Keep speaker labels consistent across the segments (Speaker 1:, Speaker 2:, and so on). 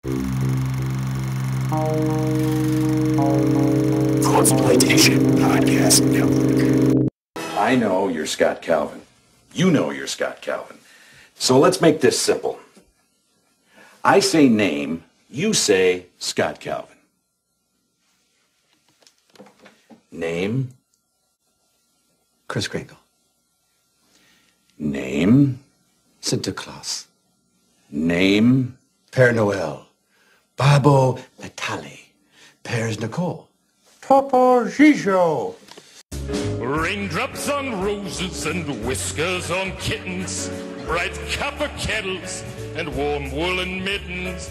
Speaker 1: Exploitation Podcast Network. I know you're Scott Calvin. You know you're Scott Calvin. So let's make this simple. I say name, you say Scott Calvin. Name.
Speaker 2: Kris Kringle.
Speaker 1: Name.
Speaker 2: Sinterklaas.
Speaker 1: Name.
Speaker 2: Père Noël. Babo Natale. Père Nicole.
Speaker 3: Papa Gijo.
Speaker 4: Raindrops on roses and whiskers on kittens, bright copper kettles and warm woolen mittens.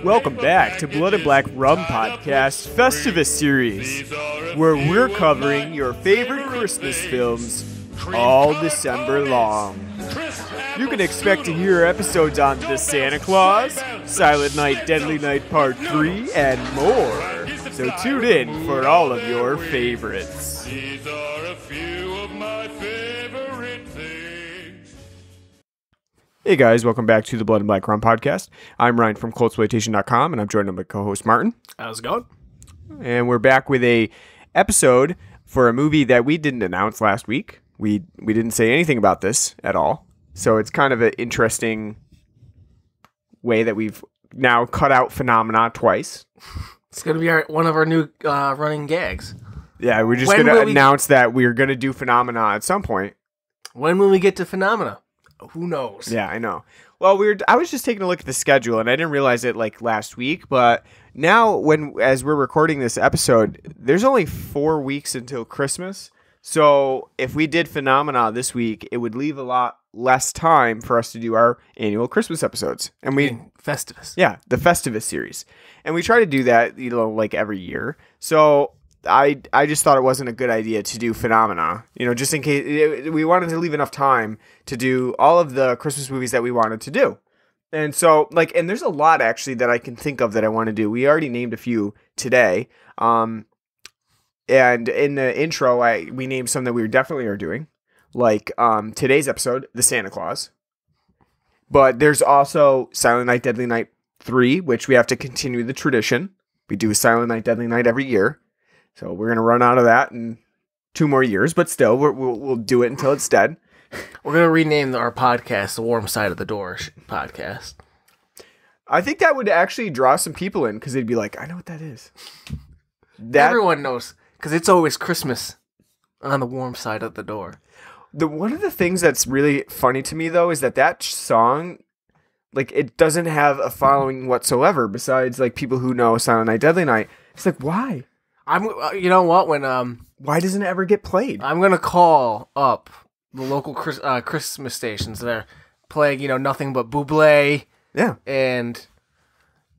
Speaker 5: Welcome back to Blood and Black Rum Podcast Festivus series, where we're covering your favorite Christmas films all December long. You can expect to hear episodes on The Santa Claus, Silent Night, Deadly Night Part 3, and more. So tune in for all of your favorites.
Speaker 4: These are a few of my favorite things.
Speaker 5: Hey guys, welcome back to the Blood and Black Rum Podcast. I'm Ryan from corpulent.com, and I'm joined by my co-host Martin.
Speaker 6: How's it going?
Speaker 5: And we're back with a episode for a movie that we didn't announce last week. We didn't say anything about this at all. So it's kind of an interesting way that we've now cut out Phenomena twice.
Speaker 6: It's going to be one of our new running gags.
Speaker 5: Yeah, we're just going to announce that we're going to do Phenomena at some point.
Speaker 6: When will we get to Phenomena? Who knows?
Speaker 5: Yeah, I know. Well, I was just taking a look at the schedule, and I didn't realize it like last week, but now as we're recording this episode, there's only 4 weeks until Christmas. So if we did Phenomena this week, it would leave a lot less time for us to do our annual Christmas episodes. And
Speaker 6: Festivus.
Speaker 5: Yeah, the Festivus series. And we try to do that, like every year. So I just thought it wasn't a good idea to do Phenomena, just in case we wanted to leave enough time to do all of the Christmas movies that we wanted to do. And so and there's a lot actually that I can think of that I want to do. We already named a few today. And in the intro, we named some that we definitely are doing, like today's episode, The Santa Claus. But there's also Silent Night, Deadly Night 3, which we have to continue the tradition. We do Silent Night, Deadly Night every year. So we're going to run out of that in 2 more years, but still, we'll do it until it's dead.
Speaker 6: We're going to rename our podcast The Warm Side of the Door Podcast.
Speaker 5: I think that would actually draw some people in, because they'd be like, I know what that is.
Speaker 6: Everyone knows. Because it's always Christmas on the warm side of the door.
Speaker 5: One of the things that's really funny to me, though, is that song, it doesn't have a following whatsoever besides, people who know Silent Night, Deadly Night. It's like, why?
Speaker 6: You know what?
Speaker 5: Why doesn't it ever get played?
Speaker 6: I'm going to call up the local Christmas stations that are playing, nothing but Bublé.
Speaker 5: Yeah.
Speaker 6: And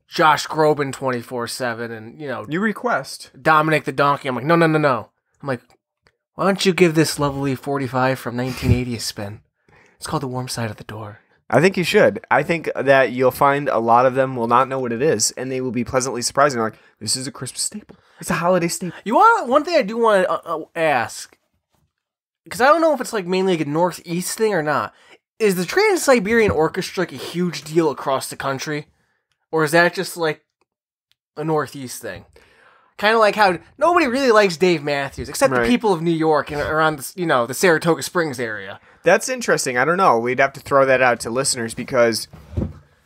Speaker 6: Josh Groban 24/7 and,
Speaker 5: You request.
Speaker 6: Dominic the Donkey. I'm like, no. I'm like, why don't you give this lovely 45 from 1980 a spin? It's called The Warm Side of the Door.
Speaker 5: I think you should. I think that you'll find a lot of them will not know what it is, and they will be pleasantly surprised. And like, this is a Christmas staple. It's a holiday staple.
Speaker 6: One thing I do want to ask, because I don't know if it's mainly a Northeast thing or not. Is the Trans-Siberian Orchestra a huge deal across the country? Or is that just a Northeast thing? Kind of like how nobody really likes Dave Matthews, except the people of New York and around the Saratoga Springs area.
Speaker 5: That's interesting. I don't know. We'd have to throw that out to listeners because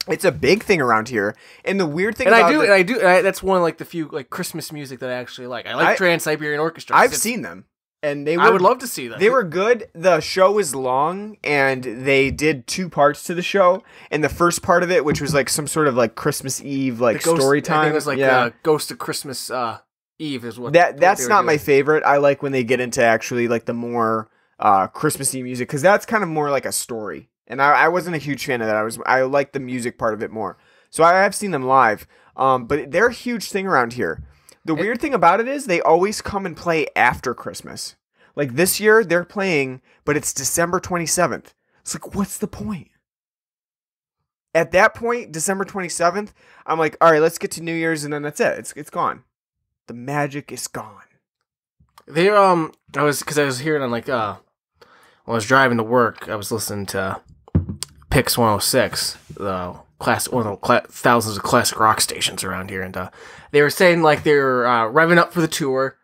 Speaker 5: it's a big thing around here. And the weird thing
Speaker 6: that's one of the few Christmas music that I actually like. I like Trans-Siberian Orchestra.
Speaker 5: I've seen them. And
Speaker 6: I would love to see them.
Speaker 5: They were good. The show was long, and they did 2 parts to the show. And the first part of it, which was some sort of Christmas Eve story time.
Speaker 6: I think it was Ghost of Christmas Eve is what.
Speaker 5: That's not my favorite. I like when they get into actually the more Christmassy music, because that's kind of more like a story. And I wasn't a huge fan of that. I like the music part of it more. So I have seen them live. But they're a huge thing around here. The weird thing about it is they always come and play after Christmas. This year, they're playing, but it's December 27th. It's what's the point? At that point, December 27th, I'm like, all right, let's get to New Year's, and then that's it. It's gone. The magic is gone.
Speaker 6: I was hearing on when I was driving to work, I was listening to Pix 106, the thousands of classic rock stations around here, and they were saying like they were revving up for the tour,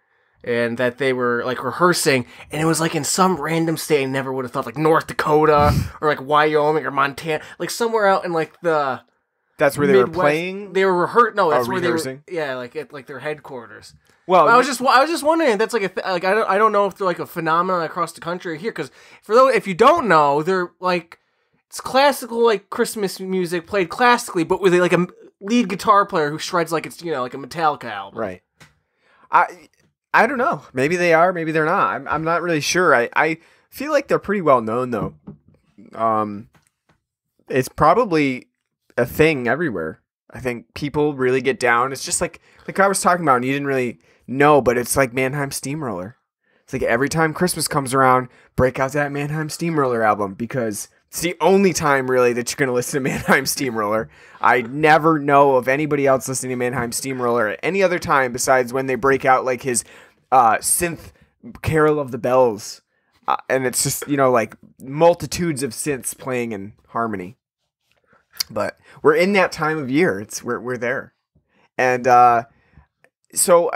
Speaker 6: and that they were like rehearsing, and it was like in some random state I never would have thought, like North Dakota or like Wyoming or Montana, like somewhere out in like the
Speaker 5: That's where they
Speaker 6: Midwest.
Speaker 5: were playing.
Speaker 6: They were rehearsing. No, that's where
Speaker 5: rehearsing?
Speaker 6: they were. Yeah, like at like their headquarters.
Speaker 5: Well,
Speaker 6: I was just wondering. That's like I don't know if they're like a phenomenon across the country or here, because if you don't know, they're like it's classical like Christmas music played classically, but with like a lead guitar player who shreds like it's like a Metallica album.
Speaker 5: Right. I don't know. Maybe they are. Maybe they're not. I'm not really sure. I feel like they're pretty well known though. It's probably a thing everywhere. I think people really get down. It's just like I was talking about, and you didn't really know, but it's like Mannheim Steamroller. It's like every time Christmas comes around, break out that Mannheim Steamroller album, because it's the only time really that you're going to listen to Mannheim Steamroller. I never know of anybody else listening to Mannheim Steamroller at any other time besides when they break out like his synth Carol of the Bells. And it's just, like multitudes of synths playing in harmony. But we're in that time of year. We're there. And so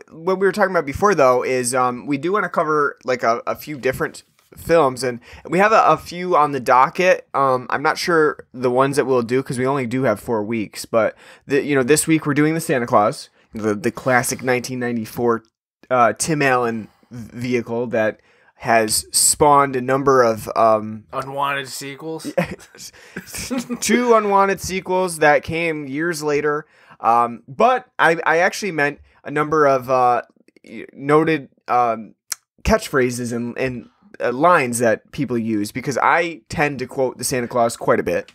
Speaker 5: what we were talking about before, though, is we do want to cover like a few different films, and we have a few on the docket. I'm not sure the ones that we'll do because we only do have 4 weeks. But this week we're doing the Santa Claus, the classic 1994 Tim Allen vehicle that has spawned a number of
Speaker 6: unwanted sequels.
Speaker 5: 2 unwanted sequels that came years later. But I actually meant a number of noted catchphrases and lines that people use, because I tend to quote the Santa Claus quite a bit.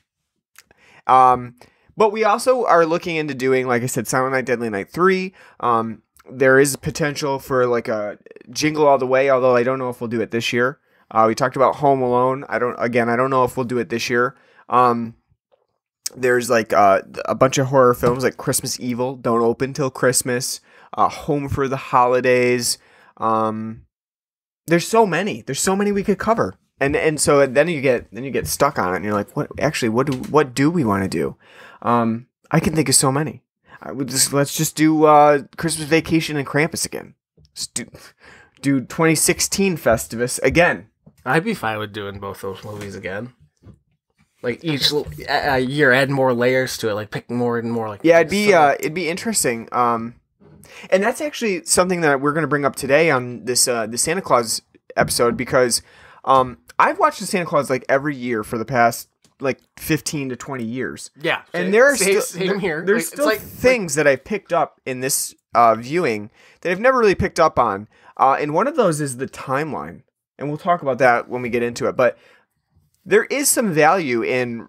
Speaker 5: But we also are looking into doing, like I said, Silent Night, Deadly Night 3. There is potential for like a Jingle All the Way, although I don't know if we'll do it this year. We talked about Home Alone. I don't know if we'll do it this year. There's like a bunch of horror films like Christmas Evil, Don't Open Till Christmas, Home for the Holidays. There's so many we could cover. And so then you get stuck on it and you're like, what do we want to do? I can think of so many. Let's just do Christmas Vacation and Krampus again. Let's do 2016 Festivus again.
Speaker 6: I'd be fine with doing both those movies again. Like each year, add more layers to it, like picking more and more. Like
Speaker 5: it'd be interesting. And that's actually something that we're going to bring up today on this the Santa Claus episode, because I've watched the Santa Claus like every year for the past like 15 to 20 years.
Speaker 6: Yeah,
Speaker 5: and there are
Speaker 6: same here.
Speaker 5: There's still things that I picked up in this viewing that I've never really picked up on. And one of those is the timeline, and we'll talk about that when we get into it. But there is some value in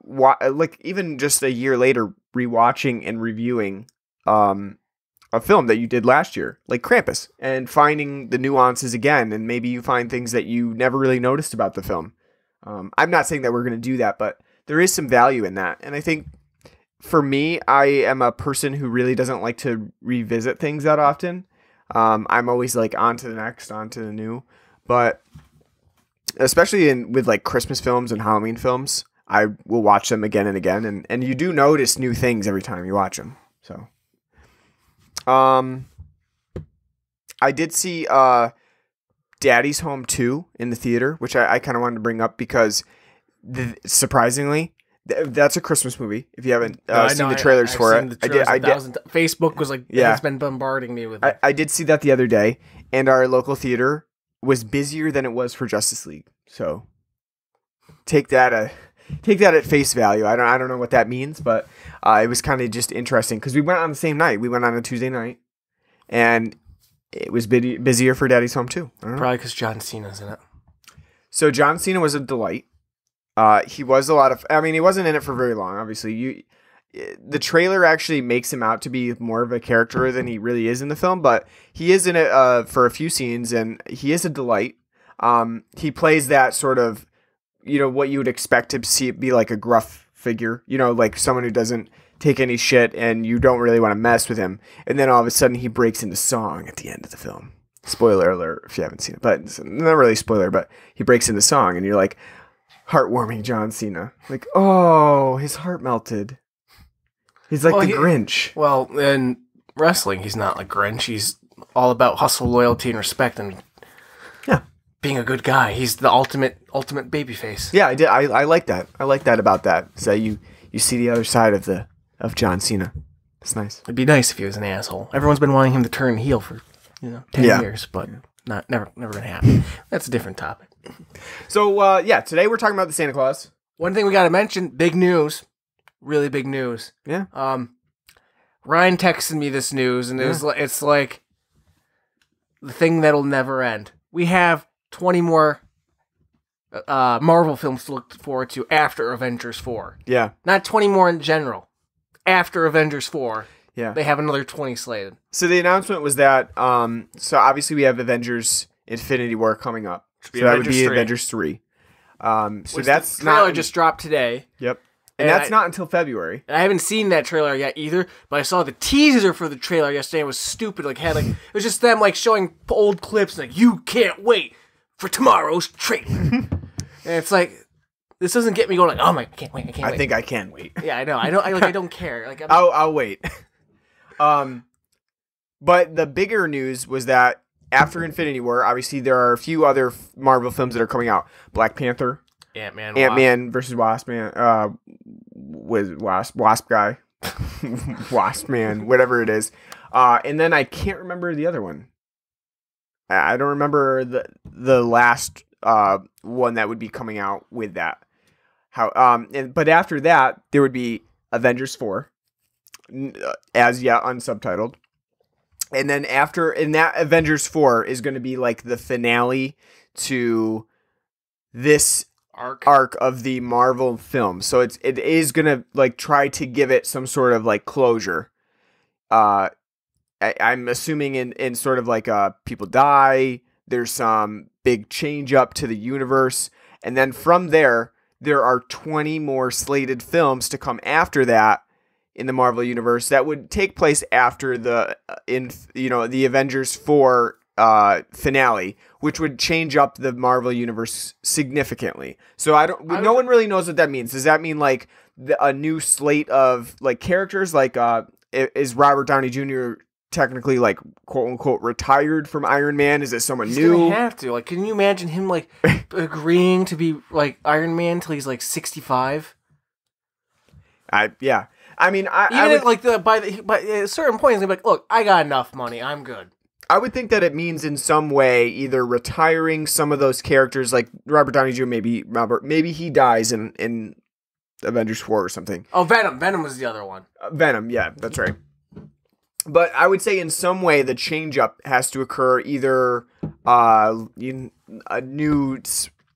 Speaker 5: like even just a year later rewatching and reviewing a film that you did last year, like Krampus, and finding the nuances again, and maybe you find things that you never really noticed about the film. I'm not saying that we're going to do that, but there is some value in that. And I think for me, I am a person who really doesn't like to revisit things that often. I'm always like on to the next, on to the new. But especially with like Christmas films and Halloween films, I will watch them again and again. And you do notice new things every time you watch them. So, I did see Daddy's Home 2 in the theater, which I kind of wanted to bring up because surprisingly, that's a Christmas movie. If you haven't seen the trailers for it,
Speaker 6: I did. Facebook was like, it's been bombarding me with it.
Speaker 5: I did see that the other day, and our local theater was busier than it was for Justice League. So take that at face value. I don't know what that means, but it was kind of just interesting because we went on the same night. We went on a Tuesday night, and it was busier for Daddy's Home too.
Speaker 6: Probably because John Cena's in it.
Speaker 5: So John Cena was a delight. He was a lot of. I mean, he wasn't in it for very long. Obviously, the trailer actually makes him out to be more of a character than he really is in the film. But he is in it for a few scenes, and he is a delight. He plays that sort of, what you would expect to see it be like a gruff figure. Like someone who doesn't take any shit, and you don't really want to mess with him. And then all of a sudden, he breaks into song at the end of the film. Spoiler alert if you haven't seen it, but it's not really a spoiler. But he breaks into song, and you're like, heartwarming John Cena. Like, oh, his heart melted. He's like the Grinch.
Speaker 6: Well, in wrestling, he's not like Grinch. He's all about hustle, loyalty, and respect, and being a good guy. He's the ultimate babyface.
Speaker 5: Yeah, I like that. I like that about that. So you see the other side of John Cena. It's nice.
Speaker 6: It'd be nice if he was an asshole. Everyone's been wanting him to turn heel for 10 years, but never gonna happen. That's a different topic.
Speaker 5: So today we're talking about the Santa Claus.
Speaker 6: One thing we got to mention: big news, really big news.
Speaker 5: Yeah.
Speaker 6: Ryan texted me this news, and it's like the thing that'll never end. We have 20 more Marvel films to look forward to after Avengers 4.
Speaker 5: Yeah.
Speaker 6: Not 20 more in general. After Avengers 4,
Speaker 5: they
Speaker 6: have another 20 slated.
Speaker 5: So the announcement was that, so obviously we have Avengers Infinity War coming up. So that would be Avengers 3. So that's
Speaker 6: the trailer just dropped today.
Speaker 5: Yep. And that's not until February.
Speaker 6: I haven't seen that trailer yet either, but I saw the teaser for the trailer yesterday. It was stupid. It was just them showing old clips like, you can't wait for tomorrow's trailer. And it's like, this doesn't get me going like, oh my, I can't wait.
Speaker 5: I think I can wait.
Speaker 6: Yeah, I know. I don't care. Like,
Speaker 5: I'll wait. But the bigger news was that after Infinity War, obviously there are a few other Marvel films that are coming out. Black Panther, Ant-Man versus Wasp Man, with Wasp guy, Wasp Man, whatever it is. And then I can't remember the other one. I don't remember the last one that would be coming out with that. But after that, there would be Avengers 4, as yet unsubtitled. And then that Avengers 4 is going to be like the finale to this arc of the Marvel film. So it is going to like try to give it some sort of like closure. I'm assuming in sort of like people die, there's some big change up to the universe, and then from there are 20 more slated films to come after that in the Marvel universe that would take place after the Avengers 4 finale, which would change up the Marvel universe significantly. So no one really knows what that means. Does that mean like a new slate of like characters? Like is Robert Downey Jr. technically like quote unquote retired from Iron Man? Is it someone
Speaker 6: He's
Speaker 5: new?
Speaker 6: Gonna have to. Like, can you imagine him like agreeing to be like Iron Man till he's like 65?
Speaker 5: I mean,
Speaker 6: by a certain point, he's gonna be like, "Look, I got enough money. I'm good."
Speaker 5: I would think that it means in some way either retiring some of those characters, like Robert Downey Jr. Maybe he dies in Avengers 4 or something.
Speaker 6: Oh, Venom. Venom was the other one.
Speaker 5: Venom, yeah, that's right. But I would say in some way the change up has to occur either a new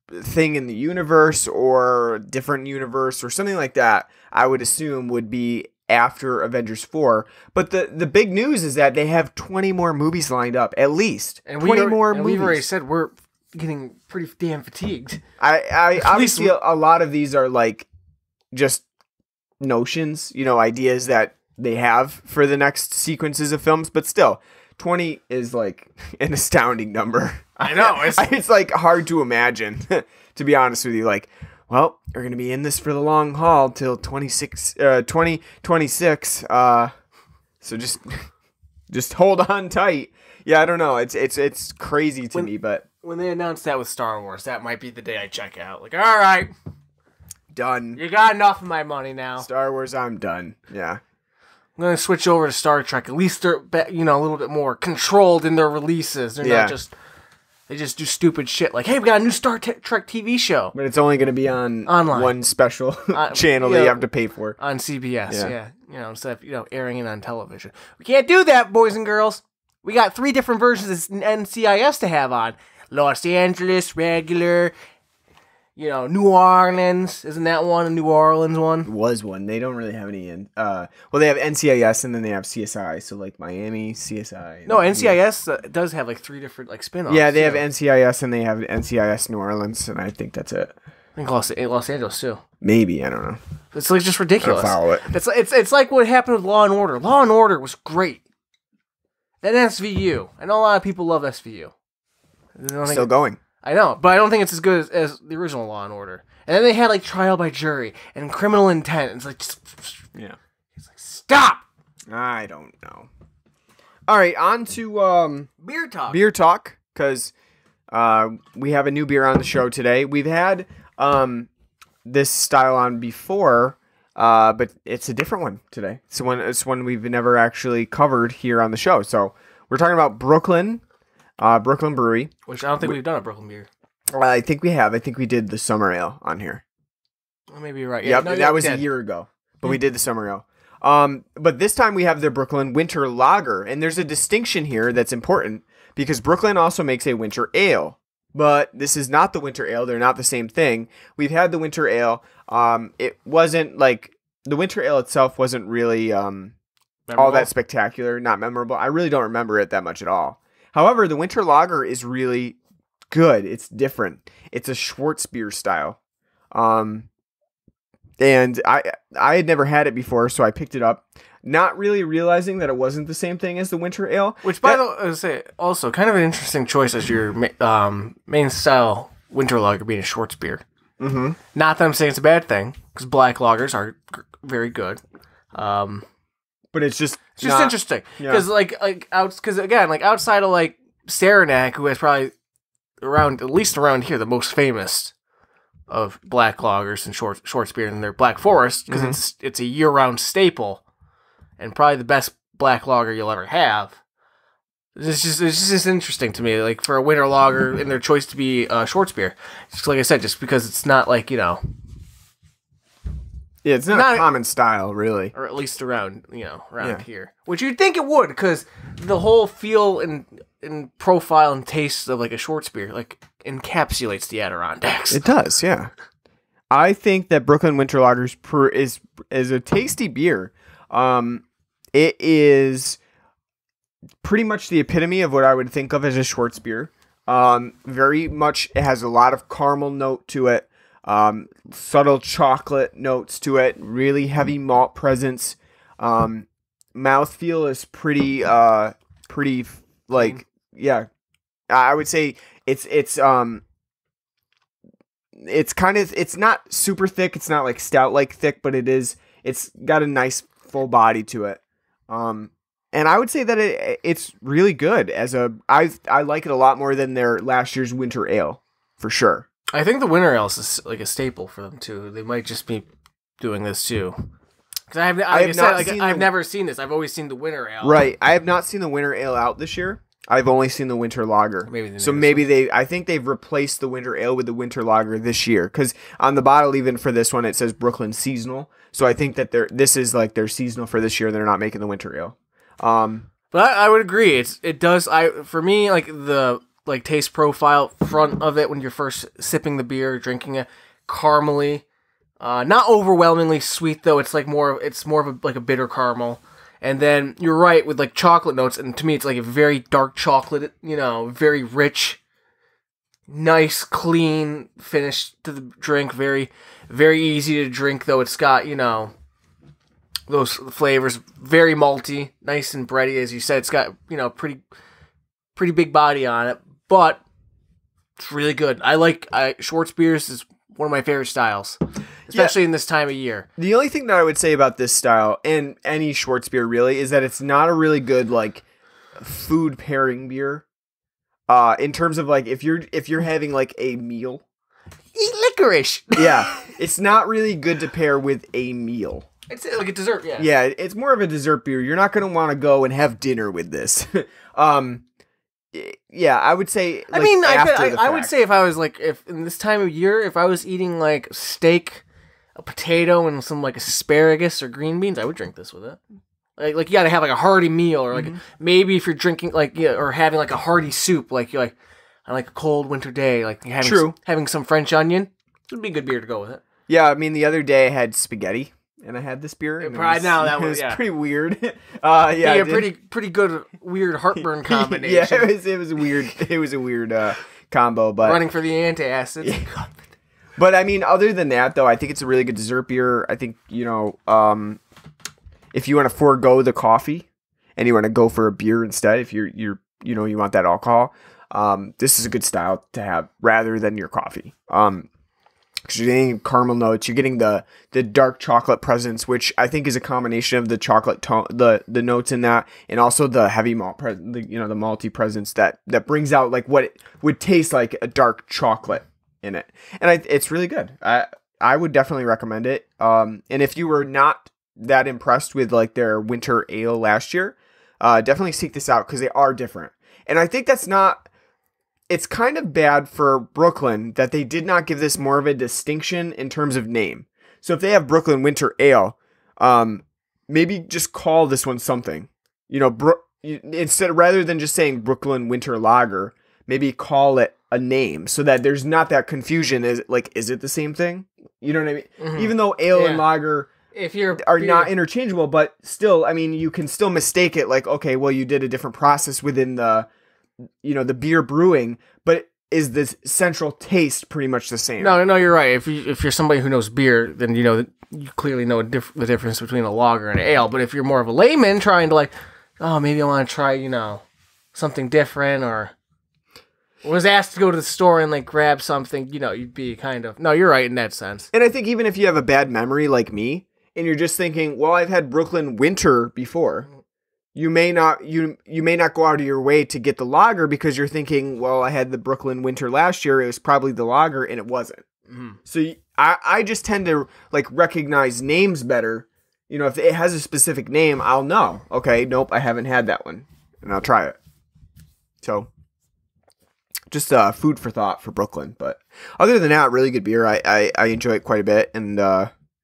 Speaker 5: thing in the universe or a different universe or something like that. I would assume would be after Avengers 4. But the big news is that they have 20 more movies lined up, at least.
Speaker 6: And
Speaker 5: 20 more movies.
Speaker 6: We've already said we're getting pretty damn fatigued.
Speaker 5: I obviously a lot of these are like just notions, ideas that they have for the next sequences of films, but still 20 is like an astounding number.
Speaker 6: I know.
Speaker 5: It's like hard to imagine, to be honest with you. Like, well, we're going to be in this for the long haul till 2026. So just hold on tight. Yeah, I don't know. It's crazy to me, but
Speaker 6: when they announced that with Star Wars, that might be the day I check out. Like, all right,
Speaker 5: done.
Speaker 6: You got enough of my money now.
Speaker 5: Star Wars, I'm done. Yeah.
Speaker 6: I'm going to switch over to Star Trek. At least they're, a little bit more controlled in their releases. They're not just... They just do stupid shit like, hey, we got a new Star Trek TV show.
Speaker 5: But it's only going to be on
Speaker 6: online.
Speaker 5: One special channel that you have to pay for.
Speaker 6: On CBS, yeah. Instead of, airing it on television. We can't do that, boys and girls. We got 3 different versions of NCIS to have on. Los Angeles, regular, New Orleans. Isn't that one a New Orleans one?
Speaker 5: Was one. They don't really have any in. They have NCIS and then they have CSI. So like Miami, CSI.
Speaker 6: No, NCIS does have like 3 different like spin-offs.
Speaker 5: Yeah, they have NCIS and they have NCIS New Orleans, and I think that's it.
Speaker 6: I think Los Angeles too.
Speaker 5: Maybe, I don't know.
Speaker 6: It's like just ridiculous.
Speaker 5: I don't follow it.
Speaker 6: It's like what happened with Law and Order. Law and Order was great. Then SVU. I know a lot of people love SVU.
Speaker 5: Still going.
Speaker 6: I know, but I don't think it's as good as the original Law and Order. And then they had like trial by jury and criminal intent. It's like,
Speaker 5: Yeah.
Speaker 6: it's like stop.
Speaker 5: I don't know. All right, on to
Speaker 6: Beer talk.
Speaker 5: beer talk, because we have a new beer on the show today. We've had this style on before, but it's a different one today. It's one we've never actually covered here on the show. So we're talking about Brooklyn Brewery.
Speaker 6: Which I don't think we've done a Brooklyn beer.
Speaker 5: I think we have. I think we did the summer ale on here.
Speaker 6: Well, maybe you're right.
Speaker 5: Yep,
Speaker 6: no,
Speaker 5: that was
Speaker 6: we
Speaker 5: a
Speaker 6: did.
Speaker 5: year ago, but we did the summer ale. But this time we have the Brooklyn Winter Lager, and there's a distinction here that's important because Brooklyn also makes a winter ale, but this is not the winter ale. They're not the same thing. We've had the winter ale. It wasn't like the winter ale itself wasn't really all that spectacular, not memorable. I really don't remember it that much at all. However, the winter lager is really good. It's different. It's a Schwarzbier style. And I had never had it before, so I picked it up, not really realizing that it wasn't the same thing as the winter ale.
Speaker 6: Which, by the way, I would say, also kind of an interesting choice as your main style winter lager being a Schwarzbier.
Speaker 5: Mm-hmm.
Speaker 6: Not that I'm saying it's a bad thing, because black lagers are very good.
Speaker 5: But it's just
Speaker 6: Interesting, because again, outside of like Saranac, who has probably at least around here the most famous of black lagers and Schwarzbier, and their Black Forest, because it's a year-round staple and probably the best black lager you'll ever have. It's just interesting to me, like for a winter lager and their choice to be Schwarzbier. Just like I said, just because it's not like
Speaker 5: yeah, it's not a common style, really,
Speaker 6: or at least around here, which you'd think it would, because the whole feel and profile and taste of like a Schwarzbier like encapsulates the Adirondacks.
Speaker 5: It does, yeah. I think that Brooklyn Winter Lager is a tasty beer. It is pretty much the epitome of what I would think of as a Schwarzbier. Very much, it has a lot of caramel note to it, subtle chocolate notes to it, really heavy malt presence. Mouthfeel is pretty like, yeah. I would say it's not super thick. It's not like stout like thick, but it's got a nice full body to it. And I would say that it's really good I like it a lot more than their last year's winter ale, for sure.
Speaker 6: I think the winter ale is like a staple for them too. They might just be doing this too. Because I've never seen this. I've always seen the winter ale.
Speaker 5: Right. I have not seen the winter ale out this year. I've only seen the winter lager. I think they've replaced the winter ale with the winter lager this year. Because on the bottle, even for this one, it says Brooklyn seasonal. So I think that this is like their seasonal for this year. They're not making the winter ale.
Speaker 6: But I would agree. It does. For me, like the taste profile front of it when you're first sipping the beer, drinking it, caramely, not overwhelmingly sweet though. It's more of a bitter caramel. And then you're right with like chocolate notes, and to me it's like a very dark chocolate, very rich, nice, clean finish to the drink. Very, very easy to drink though. It's got those flavors, very malty, nice and bready, as you said. It's got pretty big body on it, but it's really good. Schwarzbiers is one of my favorite styles, especially in this time of year. The
Speaker 5: only thing that I would say about this style, and any Schwarzbier really, is that it's not a really good like food pairing beer. In terms of like if you're having like a meal,
Speaker 6: eat licorice.
Speaker 5: Yeah, it's not really good to pair with a meal.
Speaker 6: It's like a dessert, yeah.
Speaker 5: Yeah, it's more of a dessert beer. You're not going to want to go and have dinner with this. Yeah, I would say. Like,
Speaker 6: I would say if I was if in this time of year, if I was eating like steak, a potato, and some like asparagus or green beans, I would drink this with it. Like you got to have like a hearty meal, or like maybe if you're drinking or having like a hearty soup, on like a cold winter day, like having some French onion, it would be a good beer to go with it.
Speaker 5: Yeah, I mean the other day I had spaghetti. And I had this beer. And
Speaker 6: that was
Speaker 5: pretty weird.
Speaker 6: Pretty good weird heartburn combination.
Speaker 5: Yeah, it was weird. It was a weird combo, but
Speaker 6: running for the antacids. Yeah.
Speaker 5: But I mean, other than that, though, I think it's a really good dessert beer. I think if you want to forego the coffee and you want to go for a beer instead, if you want that alcohol, this is a good style to have rather than your coffee. because you're getting caramel notes. You're getting the dark chocolate presence, which I think is a combination of the chocolate the notes in that, and also the heavy malt the malty presence that brings out like what it would taste like a dark chocolate in it, and it's really good. I would definitely recommend it. And if you were not that impressed with like their winter ale last year, definitely seek this out because they are different. And I think it's kind of bad for Brooklyn that they did not give this more of a distinction in terms of name. So if they have Brooklyn Winter Ale, maybe just call this one something. Rather than just saying Brooklyn Winter Lager, maybe call it a name so that there's not that confusion. Is it the same thing? You know what I mean? Mm-hmm. Even though ale and lager are not interchangeable, but still, I mean, you can still mistake it like, okay, well, you did a different process within the beer brewing, but is the central taste pretty much the same?
Speaker 6: No, you're right. If you're somebody who knows beer, then you clearly know the difference between a lager and an ale. But if you're more of a layman trying to like, oh, maybe I want to try, something different, or was asked to go to the store and like grab something, you'd be kind of, no, you're right in that sense.
Speaker 5: And I think even if you have a bad memory like me, and you're just thinking, well, I've had Brooklyn Winter before, you may not go out of your way to get the lager because you're thinking, well, I had the Brooklyn Winter last year, it was probably the lager, and it wasn't. Mm-hmm. So I just tend to like recognize names better. If it has a specific name, I'll know. Okay, nope, I haven't had that one, and I'll try it. So just food for thought for Brooklyn. But other than that, really good beer. I enjoy it quite a bit, and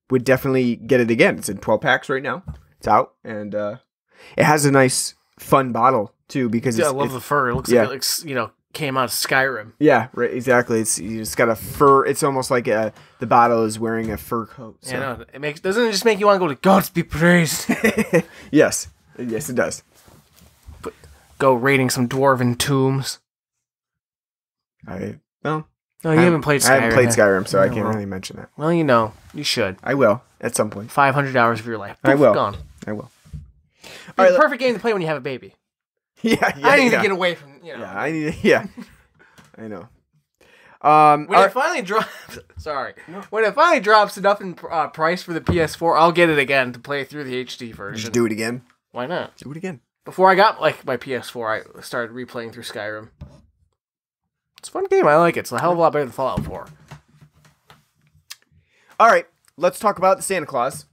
Speaker 5: would definitely get it again. It's in 12 packs right now. It's out, and it has a nice, fun bottle too because
Speaker 6: I love the fur. It looks like it came out of Skyrim.
Speaker 5: Yeah, right. Exactly. It's got a fur. It's almost like the bottle is wearing a fur coat. So.
Speaker 6: Yeah, no, doesn't it just make you want to go to Gods be praised?
Speaker 5: Yes, it does.
Speaker 6: Go raiding some dwarven tombs.
Speaker 5: No,
Speaker 6: you haven't played Skyrim.
Speaker 5: I haven't played Skyrim, so I can't really mention that.
Speaker 6: Well, you should.
Speaker 5: I will at some point.
Speaker 6: 500 hours of your life.
Speaker 5: I will.
Speaker 6: Gone.
Speaker 5: I will.
Speaker 6: It's the perfect game to play when you have a baby.
Speaker 5: Yeah.
Speaker 6: I need to get away from.
Speaker 5: Yeah, I need. Yeah, I know.
Speaker 6: When it finally drops, when it finally drops enough in price for the PS4, I'll get it again to play through the HD version.
Speaker 5: Just do it again.
Speaker 6: Why not?
Speaker 5: Do it again.
Speaker 6: Before I got my PS4, I started replaying through Skyrim. It's a fun game. I like it. It's a hell of a lot better than Fallout 4.
Speaker 5: All right, let's talk about the Santa Claus.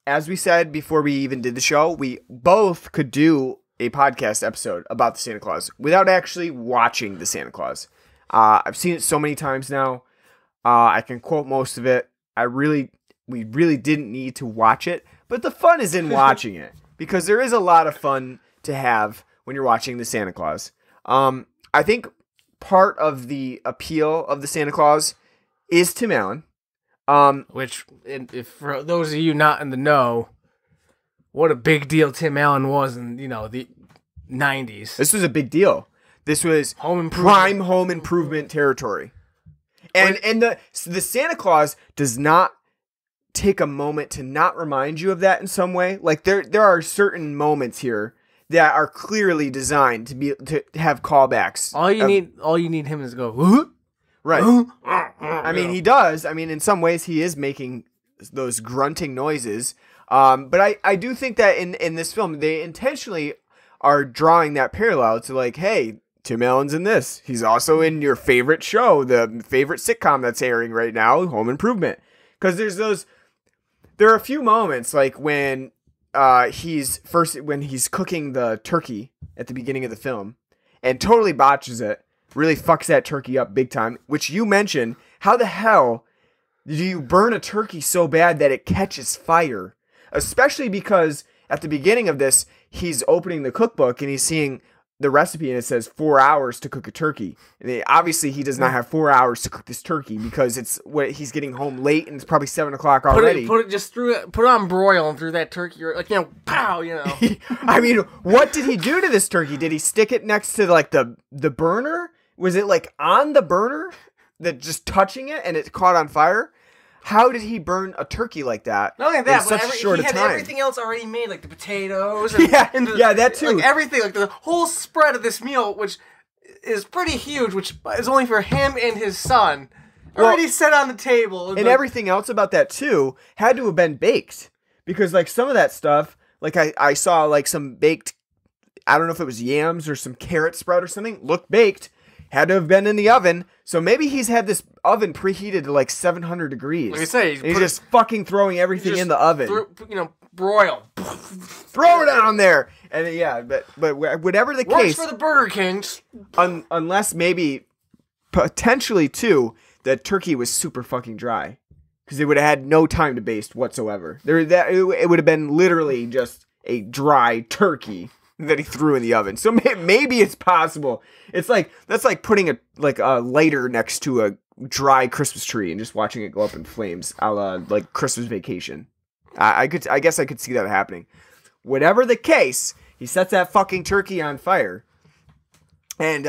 Speaker 5: As we said before we even did the show, we both could do a podcast episode about the Santa Claus without actually watching the Santa Claus. I've seen it so many times now. I can quote most of it. We really didn't need to watch it, but the fun is in watching it because there is a lot of fun to have when you're watching the Santa Claus. I think part of the appeal of the Santa Claus is Tim Allen.
Speaker 6: Which, if for those of you not in the know, what a big deal Tim Allen was in the 90s.
Speaker 5: This was a big deal. This was prime home improvement territory, and the Santa Claus does not take a moment to not remind you of that in some way. Like there are certain moments here that are clearly designed to have callbacks.
Speaker 6: All you need him is to go, huh?
Speaker 5: Right. I mean, he does. I mean, in some ways, he is making those grunting noises. But I do think that in this film, they intentionally are drawing that parallel to like, hey, Tim Allen's in this. He's also in your favorite show, the favorite sitcom that's airing right now, Home Improvement. Because there are a few moments like when he's cooking the turkey at the beginning of the film and totally botches it. Really fucks that turkey up big time, which you mentioned. How the hell do you burn a turkey so bad that it catches fire? Especially because at the beginning of this, he's opening the cookbook and he's seeing the recipe and it says 4 hours to cook a turkey. And obviously he does not have 4 hours to cook this turkey because he's getting home late and it's probably 7 o'clock already.
Speaker 6: Put it on broil and through that turkey, pow,
Speaker 5: I mean, what did he do to this turkey? Did he stick it next to like the burner? Was it like on the burner that just touching it and it caught on fire? How did he burn a turkey like that?
Speaker 6: Not only that,
Speaker 5: in such a short
Speaker 6: he had
Speaker 5: time?
Speaker 6: Everything else already made, like the potatoes.
Speaker 5: And that too.
Speaker 6: Like everything, like the whole spread of this meal, which is pretty huge, which is only for him and his son. already set on the table.
Speaker 5: And everything else about that too had to have been baked, because like some of that stuff, like I saw like some baked, I don't know if it was yams or some carrot sprout or something, looked baked, had to have been in the oven. So maybe he's had this oven preheated to like 700 degrees.
Speaker 6: Like I say,
Speaker 5: he's just fucking throwing everything in the oven.
Speaker 6: Broil.
Speaker 5: Throw it on there. And yeah, but whatever the
Speaker 6: Works
Speaker 5: case,
Speaker 6: for the Burger Kings.
Speaker 5: Unless maybe potentially too, the turkey was super fucking dry, because they would have had no time to baste whatsoever. It would have been literally just a dry turkey that he threw in the oven. So maybe it's possible. It's like, that's like putting a lighter next to a dry Christmas tree and just watching it go up in flames, a la like Christmas Vacation. I guess I could see that happening. Whatever the case, he sets that fucking turkey on fire, and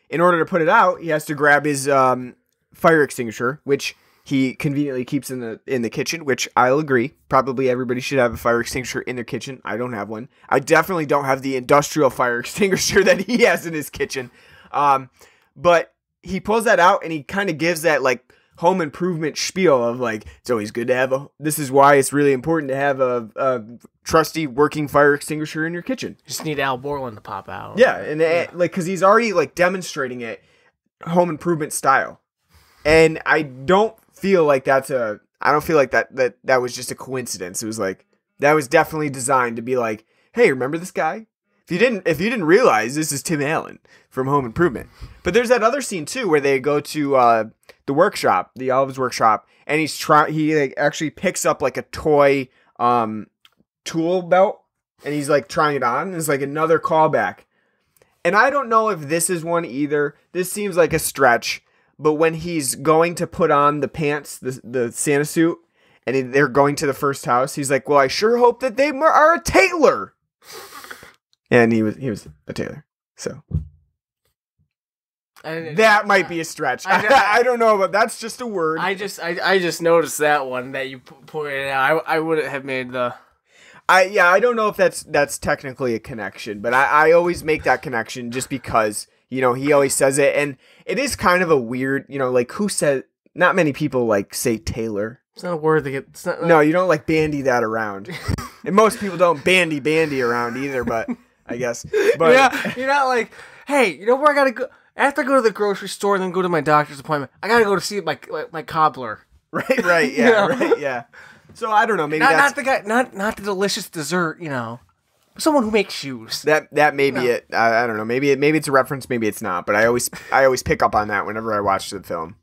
Speaker 5: in order to put it out, he has to grab his fire extinguisher, which he conveniently keeps in the kitchen, which I'll agree. Probably everybody should have a fire extinguisher in their kitchen. I don't have one. I definitely don't have the industrial fire extinguisher that he has in his kitchen. But he pulls that out and he kind of gives that like home improvement spiel of like, it's always good to have this is why it's really important to have a trusty working fire extinguisher in your kitchen.
Speaker 6: Just need Al Borland to pop out.
Speaker 5: Yeah. And like, cause he's already like demonstrating it home improvement style. And I don't feel like that was just a coincidence. It was like, that was definitely designed to be like, hey, remember this guy? If you didn't realize, this is Tim Allen from Home Improvement. But there's that other scene too where they go to the workshop, the Olive's workshop, and he like, actually picks up like a toy tool belt, and he's like trying it on. It's like another callback. And I don't know if this is one either. This seems like a stretch. But when he's going to put on the pants, the Santa suit, and they're going to the first house, he's like, well, I sure hope that they are a tailor. And he was a tailor. So that might be a stretch. I don't know, but that's just a word.
Speaker 6: I just noticed that one that you pointed out. I wouldn't have made the...
Speaker 5: I don't know if that's technically a connection, but I always make that connection just because, he always says it, and it is kind of a weird, like who said, not many people like say tailor.
Speaker 6: It's not a word that gets...
Speaker 5: No, you don't like bandy that around. And most people don't bandy around either, but I guess. But
Speaker 6: yeah, you're not like, hey, you know where I gotta go? After I go to the grocery store and then go to my doctor's appointment, I gotta go to see my cobbler.
Speaker 5: Right, yeah, right, yeah. So I don't know, maybe
Speaker 6: not the guy, not the delicious dessert, someone who makes shoes.
Speaker 5: That may be it. I don't know. Maybe it's a reference. Maybe it's not. But I always pick up on that whenever I watch the film.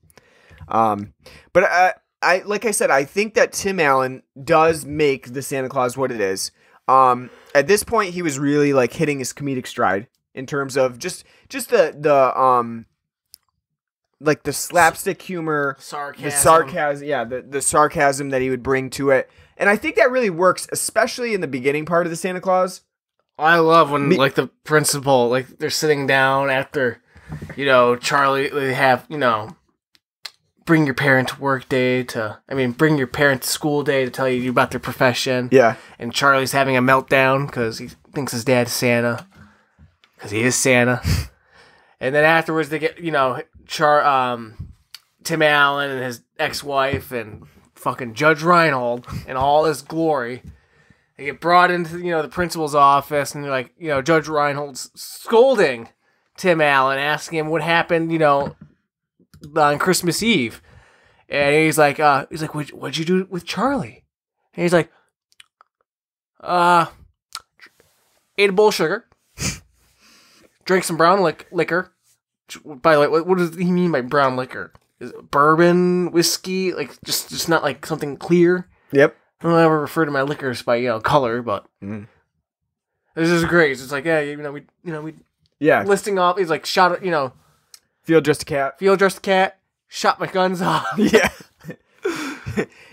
Speaker 5: But like I said, I think that Tim Allen does make the Santa Claus what it is. At this point, he was really like hitting his comedic stride in terms of just the like the slapstick humor, the sarcasm, the sarcasm that he would bring to it. And I think that really works, especially in the beginning part of the Santa Claus.
Speaker 6: I love when like the principal, like they're sitting down after, Charlie, they have, bring your parent to work day bring your parent to school day to tell you about their profession.
Speaker 5: Yeah.
Speaker 6: And Charlie's having a meltdown because he thinks his dad's Santa. Because he is Santa. And then afterwards they get, Tim Allen and his ex-wife and fucking Judge Reinhold in all his glory. They get brought into, the principal's office and they're like, Judge Reinhold's scolding Tim Allen, asking him what happened, on Christmas Eve. And he's like, what'd you do with Charlie? And he's like, ate a bowl of sugar, drank some brown liquor. By the way, what does he mean by brown liquor? Is it bourbon, whiskey, like just not like something clear?
Speaker 5: Yep.
Speaker 6: I don't ever refer to my liquors by color, but this is great. It's just like we listing off. He's like shot
Speaker 5: Field Dressed a Cat.
Speaker 6: Shot my guns off.
Speaker 5: Yeah.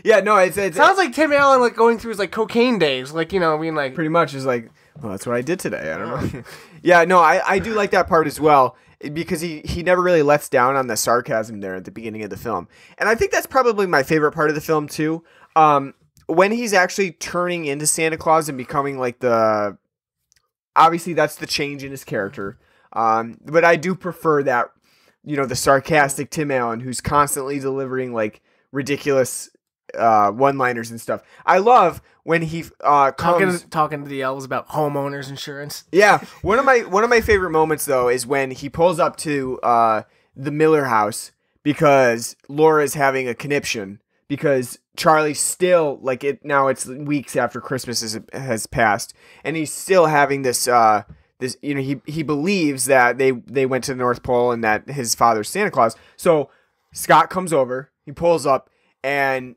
Speaker 5: Yeah, no, it
Speaker 6: sounds like Tim Allen like going through his like cocaine days, like like
Speaker 5: pretty much is like, well, that's what I did today. I don't know. Yeah, no, I do like that part as well because he never really lets down on the sarcasm there at the beginning of the film, and I think that's probably my favorite part of the film too. When he's actually turning into Santa Claus and becoming like obviously that's the change in his character. But I do prefer that the sarcastic Tim Allen who's constantly delivering like ridiculous one-liners and stuff. I love when he comes
Speaker 6: talking to the elves about homeowners insurance.
Speaker 5: Yeah, one of my favorite moments though is when he pulls up to the Miller house because Laura's having a conniption because Charlie's still like it now. It's weeks after Christmas has passed, and he's still having this. He believes that they went to the North Pole and that his father's Santa Claus. So Scott comes over, he pulls up, and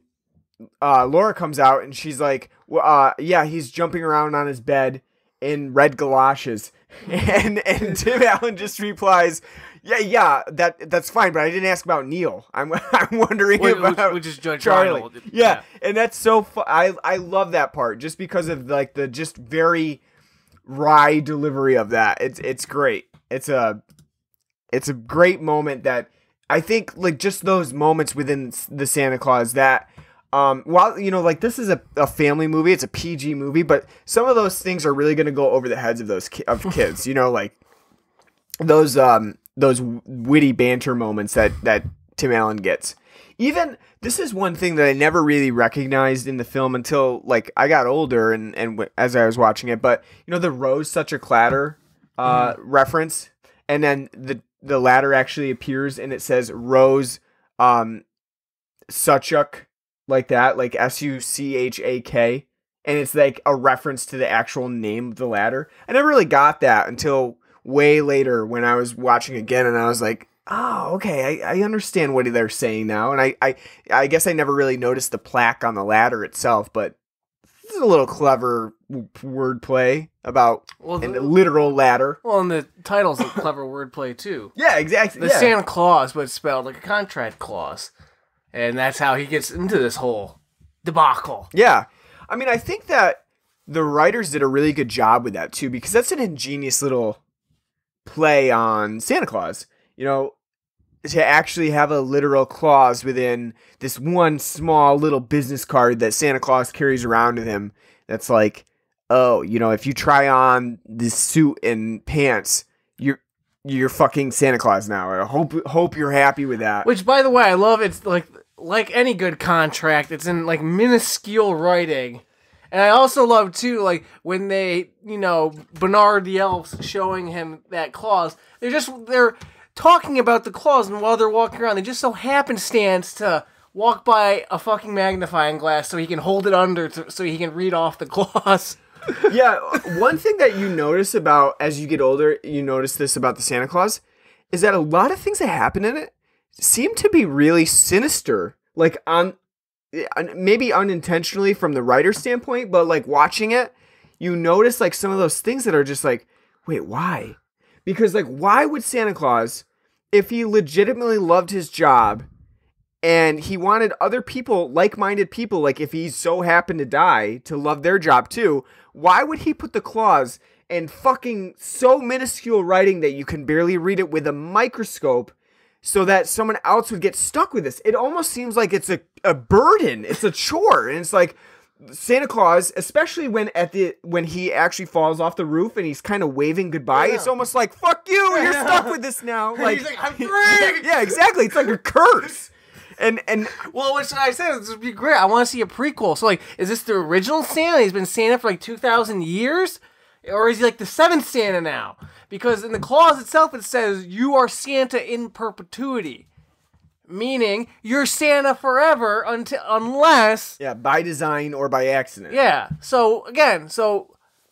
Speaker 5: Laura comes out and she's like, yeah, he's jumping around on his bed in red galoshes. And Tim Allen just replies, yeah, that's fine, but I didn't ask about Neal. I'm wondering about
Speaker 6: which is Judge
Speaker 5: Charlie.
Speaker 6: Reinhold.
Speaker 5: Yeah, and that's so I love that part just because of like the just very wry delivery of that. It's great. It's a great moment that I think like just those moments within the Santa Claus that while like this is a family movie, it's a PG movie, but some of those things are really going to go over the heads of those kids, like those witty banter moments that Tim Allen gets. Even this is one thing that I never really recognized in the film until like I got older and as I was watching it, but the Rose Such a Clatter reference, and then the ladder actually appears and it says Rose Suchuk, like that, like Suchak, and it's like a reference to the actual name of the ladder. I never really got that until way later when I was watching again, and I was like, oh, okay, I understand what they're saying now. And I guess I never really noticed the plaque on the ladder itself, but this is a little clever wordplay about a literal ladder.
Speaker 6: Well, and the title's a clever wordplay too.
Speaker 5: Yeah, exactly.
Speaker 6: The Santa Claus, but it's spelled like a contract clause. And that's how he gets into this whole debacle.
Speaker 5: Yeah. I mean, I think that the writers did a really good job with that too, because that's an ingenious little play on Santa Claus. To actually have a literal clause within this one small little business card that Santa Claus carries around with him. That's like, oh, if you try on this suit and pants, you're fucking Santa Claus now. I hope you're happy with that.
Speaker 6: Which, by the way, I love. It's like any good contract, it's in like minuscule writing. And I also love too, like when they, Bernard the elf's showing him that clause. They're talking about the clause, and while they're walking around, they just so happenstance to walk by a fucking magnifying glass so he can hold it under so he can read off the clause.
Speaker 5: Yeah, one thing that you notice about as you get older, you notice this about the Santa Claus, is that a lot of things that happen in it seem to be really sinister, like maybe unintentionally from the writer's standpoint, but like watching it, you notice like some of those things that are just like, wait, why? Because like, why would Santa Claus, if he legitimately loved his job and he wanted other people, like-minded people, like if he so happened to die, to love their job too, why would he put the clause in fucking so minuscule writing that you can barely read it with a microscope so that someone else would get stuck with this? It almost seems like it's a burden. It's a chore. And it's like Santa Claus, especially when he actually falls off the roof and he's kind of waving goodbye, it's almost like, fuck you, you're stuck with this now. Like,
Speaker 6: he's like, I'm free!
Speaker 5: Yeah, exactly. It's like a curse. And
Speaker 6: well, what should I say? This would be great. I want to see a prequel. So, like, is this the original Santa? He's been Santa for like 2,000 years? Or is he like the seventh Santa now? Because in the clause itself, it says, you are Santa in perpetuity. Meaning, you're Santa forever unless...
Speaker 5: Yeah, by design or by accident.
Speaker 6: Yeah. So, again,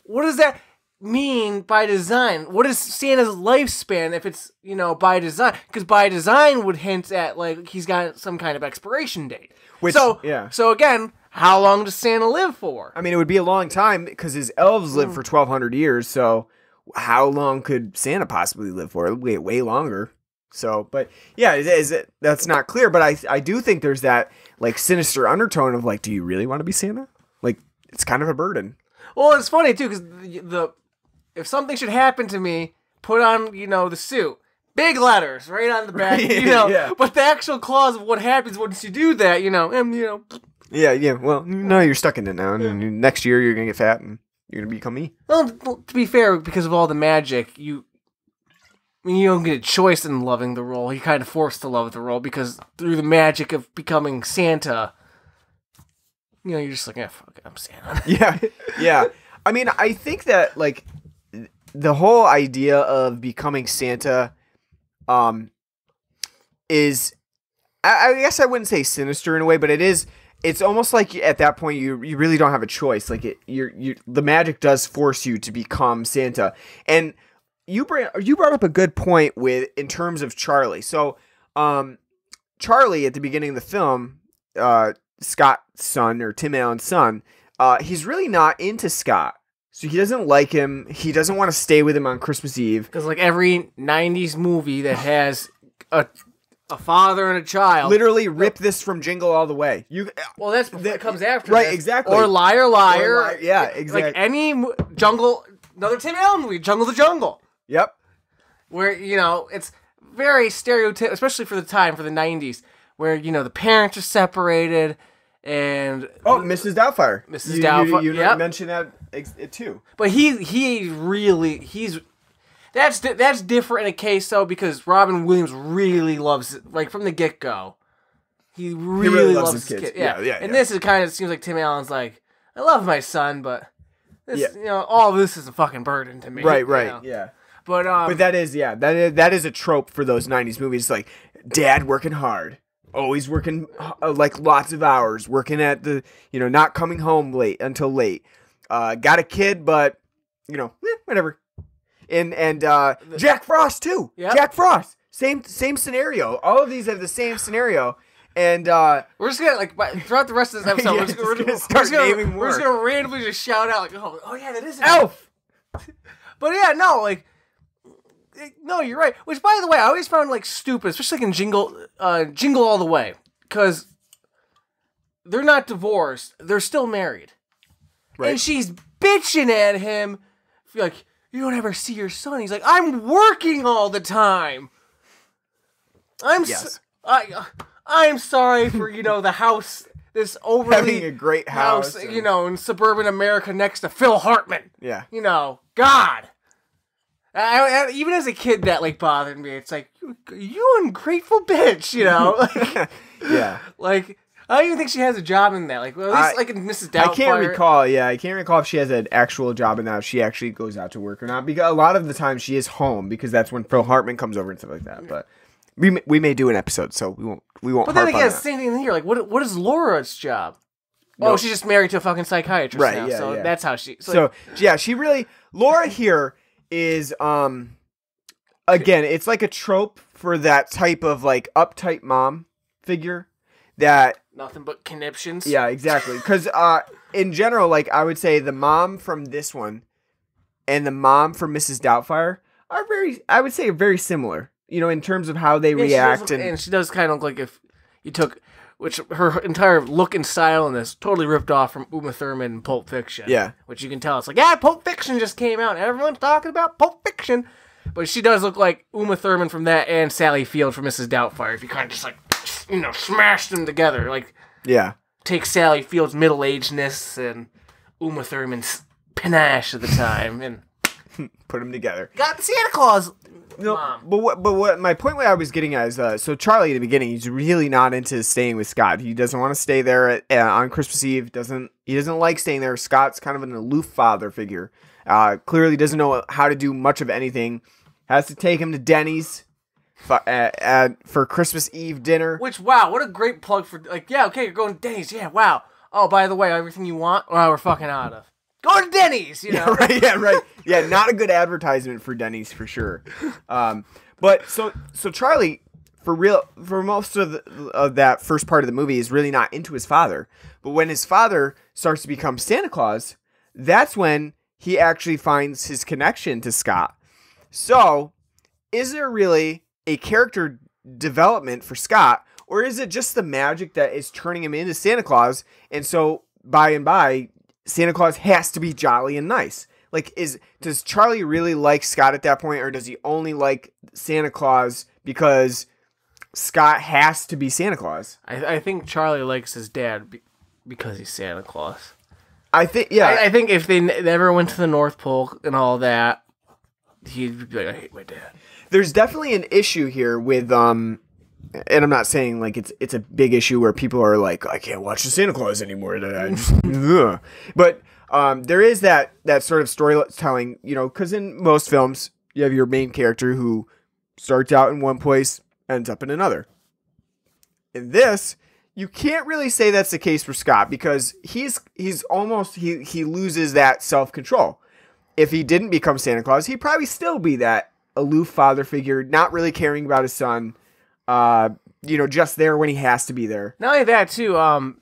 Speaker 6: what does that mean by design? What is Santa's lifespan if it's, by design? Because by design would hint at, like, he's got some kind of expiration date. So again, how long does Santa live for?
Speaker 5: I mean, it would be a long time because his elves live for 1,200 years, so how long could Santa possibly live for? Way longer. So, but yeah, that's not clear, but I do think there's that like sinister undertone of like, do you really want to be Santa? Like, it's kind of a burden.
Speaker 6: Well, it's funny too, because if something should happen to me, put on, the suit. Big letters right on the back,
Speaker 5: Yeah.
Speaker 6: But the actual clause of what happens once you do that,
Speaker 5: Yeah, well, you're stuck in it now, and next year you're going to get fat, and you're going to become me.
Speaker 6: Well, to be fair, because of all the magic, I mean, you don't get a choice in loving the role. You're kind of forced to love the role because through the magic of becoming Santa, you're just like, fuck it, I'm Santa.
Speaker 5: Yeah. I mean, I think that, like, the whole idea of becoming Santa is, I guess I wouldn't say sinister in a way, but it's almost like at that point you really don't have a choice. Like, the magic does force you to become Santa. And you brought up a good point in terms of Charlie. So, Charlie at the beginning of the film, Scott's son, or Tim Allen's son, he's really not into Scott. So he doesn't like him. He doesn't want to stay with him on Christmas Eve.
Speaker 6: Because like every 90s movie that has a father and a child.
Speaker 5: Literally rip this from Jingle All the Way.
Speaker 6: Well, that comes after.
Speaker 5: Right,
Speaker 6: this.
Speaker 5: exactly.
Speaker 6: Or Liar, Liar.
Speaker 5: Yeah, exactly.
Speaker 6: Like any another Tim Allen movie, Jungle the Jungle.
Speaker 5: Yep.
Speaker 6: Where, it's very stereotypical, especially for the time, for the 90s, where, the parents are separated, and...
Speaker 5: Oh, Mrs. Doubtfire.
Speaker 6: Mrs. Doubtfire,
Speaker 5: You
Speaker 6: yep.
Speaker 5: mentioned that too.
Speaker 6: But that's different in a case, though, because Robin Williams really loves it, like, from the get-go. He really loves his kids. Yeah. And this is kind of seems like Tim Allen's like, I love my son, but this, all of this is a fucking burden to me.
Speaker 5: Right, yeah. But that is a trope for those 90s movies. Like, dad working hard, always working like lots of hours, working at the, not coming home until late. Got a kid, but whatever. And Jack Frost too. Yep. Jack Frost, same scenario. All of these have the same scenario. And
Speaker 6: we're just gonna throughout the rest of this episode, we're just gonna randomly just shout out like, oh yeah, that is
Speaker 5: Elf.
Speaker 6: But yeah, no, you're right. Which, by the way, I always found like stupid, especially like in Jingle All the Way, because they're not divorced; they're still married, right? And she's bitching at him, like, you don't ever see your son. He's like, I'm working all the time. I'm sorry for the house, this overly
Speaker 5: having a great house
Speaker 6: in suburban America next to Phil Hartman.
Speaker 5: Yeah,
Speaker 6: God. I even as a kid, that like bothered me. It's like, you ungrateful bitch,
Speaker 5: Yeah.
Speaker 6: Like, I don't even think she has a job in that. Like, well, at least like in Mrs. Doubtfire.
Speaker 5: I can't recall if she has an actual job in that, if she actually goes out to work or not. Because a lot of the time she is home, because that's when Phil Hartman comes over and stuff like that. But we may do an episode, so we won't.
Speaker 6: But then again, same thing here. Like, what is Laura's job? No. Oh, she's just married to a fucking psychiatrist now. Yeah, so that's how she.
Speaker 5: She really, Laura here is again, it's like a trope for that type of like uptight mom figure that
Speaker 6: nothing but conniptions.
Speaker 5: Yeah, exactly. Because in general, like, I would say the mom from this one and the mom from Mrs. Doubtfire are very similar. In terms of how they react,
Speaker 6: and she does kind of look like if you took, which her entire look and style in this totally ripped off from Uma Thurman in Pulp Fiction.
Speaker 5: Yeah,
Speaker 6: which you can tell it's like, Pulp Fiction just came out, and everyone's talking about Pulp Fiction, but she does look like Uma Thurman from that and Sally Field from Mrs. Doubtfire. If you kind of just like, smash them together, like, take Sally Field's middle-agedness and Uma Thurman's panache at the time and
Speaker 5: put them together.
Speaker 6: Got the Santa Claus.
Speaker 5: No, but what my point I was getting at is so Charlie at the beginning, he's really not into staying with Scott. He doesn't want to stay there on Christmas Eve. He doesn't like staying there. Scott's kind of an aloof father figure. Clearly doesn't know how to do much of anything. Has to take him to Denny's for Christmas Eve dinner.
Speaker 6: Which, wow, what a great plug for, like, yeah, okay, you're going to Denny's. Yeah, wow. Oh, by the way, everything you want, well, we're fucking out of. Go to Denny's,
Speaker 5: Yeah, right. Yeah, not a good advertisement for Denny's for sure. But so Charlie, for most of that first part of the movie, is really not into his father. But when his father starts to become Santa Claus, that's when he actually finds his connection to Scott. So, is there really a character development for Scott, or is it just the magic that is turning him into Santa Claus? And so, by and by, Santa Claus has to be jolly and nice. Like, does Charlie really like Scott at that point, or does he only like Santa Claus because Scott has to be Santa Claus?
Speaker 6: I think Charlie likes his dad because he's Santa Claus.
Speaker 5: I think, yeah.
Speaker 6: I think if they never went to the North Pole and all that, he'd be like, I hate my dad.
Speaker 5: There's definitely an issue here with and I'm not saying like it's a big issue where people are like, I can't watch the Santa Claus anymore. I just, ugh. But there is that sort of storytelling, you know, because in most films you have your main character who starts out in one place, ends up in another. In this, you can't really say that's the case for Scott because he's almost he loses that self-control. If he didn't become Santa Claus, he'd probably still be that aloof father figure, not really caring about his son, you know, just there when he has to be there.
Speaker 6: Not only that, too,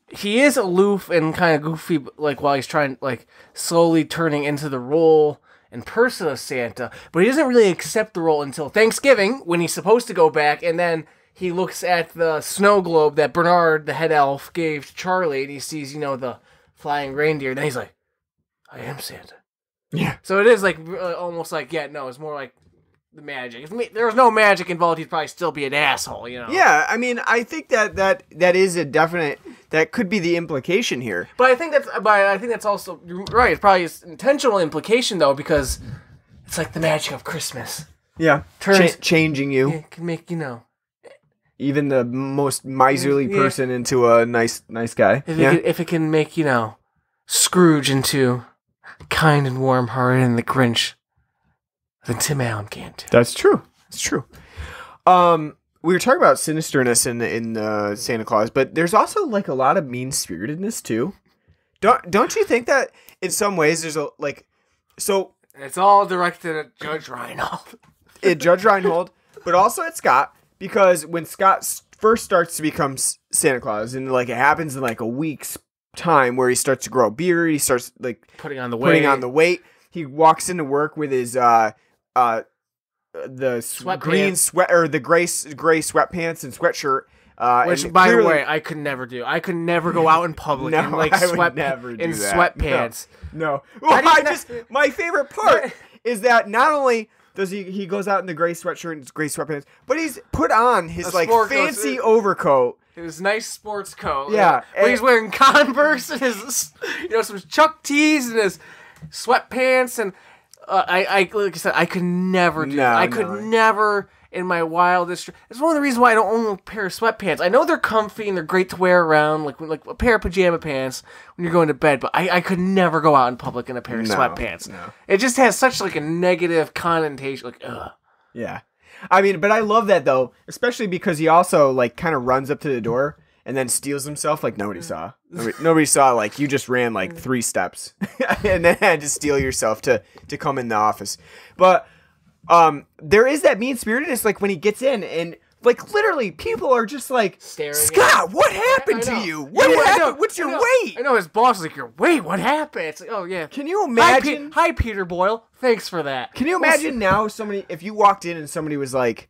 Speaker 6: he is aloof and kind of goofy, like, while he's trying, like, slowly turning into the role and person of Santa, but he doesn't really accept the role until Thanksgiving, when he's supposed to go back, and then he looks at the snow globe that Bernard, the head elf, gave to Charlie, and he sees, you know, the flying reindeer, and then he's like, I am Santa.
Speaker 5: Yeah.
Speaker 6: So it is like almost like, yeah, no, it's more like the magic. If there was no magic involved, he'd probably still be an asshole, you know?
Speaker 5: Yeah, I mean, I think that is a definite, that could be the implication here.
Speaker 6: But I think that's also, you're right, it's probably an intentional implication, though, because it's like the magic of Christmas.
Speaker 5: Yeah. Changing you.
Speaker 6: It can make, you know.
Speaker 5: Even the most miserly person into a nice guy.
Speaker 6: If it can make, you know, Scrooge into kind and warm-hearted and the Grinch, then Tim Allen can't too.
Speaker 5: That's true. It's true. We were talking about sinisterness in Santa Claus, but there's also like a lot of mean-spiritedness too. Don't you think that in some ways there's a like so
Speaker 6: it's all directed at Judge Reinhold.
Speaker 5: Judge Reinhold, but also at Scott, because when Scott first starts to become Santa Claus, and like it happens in like a week's time where he starts to grow a beard, he starts like
Speaker 6: putting on the
Speaker 5: weight. He walks into work with his the green sweat or the gray sweatpants and sweatshirt.
Speaker 6: Which, by the way, I could never do. I could never go out in public in like sweatpants.
Speaker 5: No. Well, my favorite part is that not only does he goes out in the gray sweatshirt and gray sweatpants, but he's put on his like fancy overcoat.
Speaker 6: His nice sports coat.
Speaker 5: Yeah.
Speaker 6: Where he's wearing Converse and his, you know, some Chuck tees and his sweatpants. And like I said, I could never do that. I could never in my wildest. It's one of the reasons why I don't own a pair of sweatpants. I know they're comfy and they're great to wear around, like a pair of pajama pants when you're going to bed. But I could never go out in public in a pair of sweatpants. No. It just has such like a negative connotation. Like, ugh.
Speaker 5: Yeah. I mean, but I love that though, especially because he also like kind of runs up to the door and then steals himself like nobody saw. Nobody saw, like you just ran like 3 steps and then had to steal yourself to come in the office. But there is that mean-spiritedness, like when he gets in and like literally people are just like,
Speaker 6: staring
Speaker 5: Scott, what happened to you? What happened? What's your weight?
Speaker 6: I know his boss is like, your weight, what happened? It's like, oh yeah.
Speaker 5: Can you imagine?
Speaker 6: Hi, Peter Boyle. Thanks for that.
Speaker 5: Can you imagine now if you walked in and somebody was like,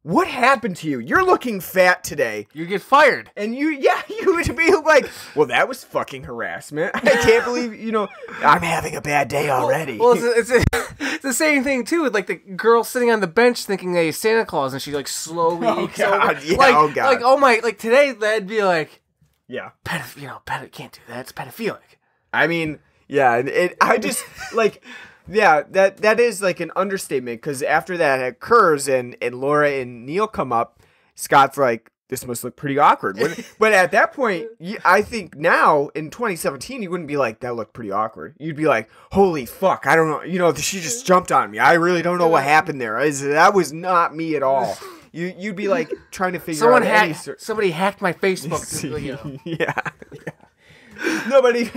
Speaker 5: what happened to you? You're looking fat today.
Speaker 6: You get fired.
Speaker 5: And you would be like, well, that was fucking harassment. I can't believe, I'm having a bad day already.
Speaker 6: Well, it's the same thing, too, with, like, the girl sitting on the bench thinking that he's Santa Claus, and she, like, slowly...
Speaker 5: Oh, God, yeah,
Speaker 6: like,
Speaker 5: oh, God.
Speaker 6: Like, oh, my... Like, today, that'd be, like...
Speaker 5: Yeah.
Speaker 6: Can't do that. It's pedophilic.
Speaker 5: I mean, yeah, I just, like... Yeah, that is like an understatement, because after that occurs and Laura and Neal come up, Scott's like, this must look pretty awkward. But at that point, I think now in 2017, you wouldn't be like, that looked pretty awkward. You'd be like, holy fuck, I don't know. She just jumped on me. I really don't know what happened there. That was not me at all. You'd be like trying to figure out.
Speaker 6: Somebody hacked my Facebook.
Speaker 5: Yeah. Nobody.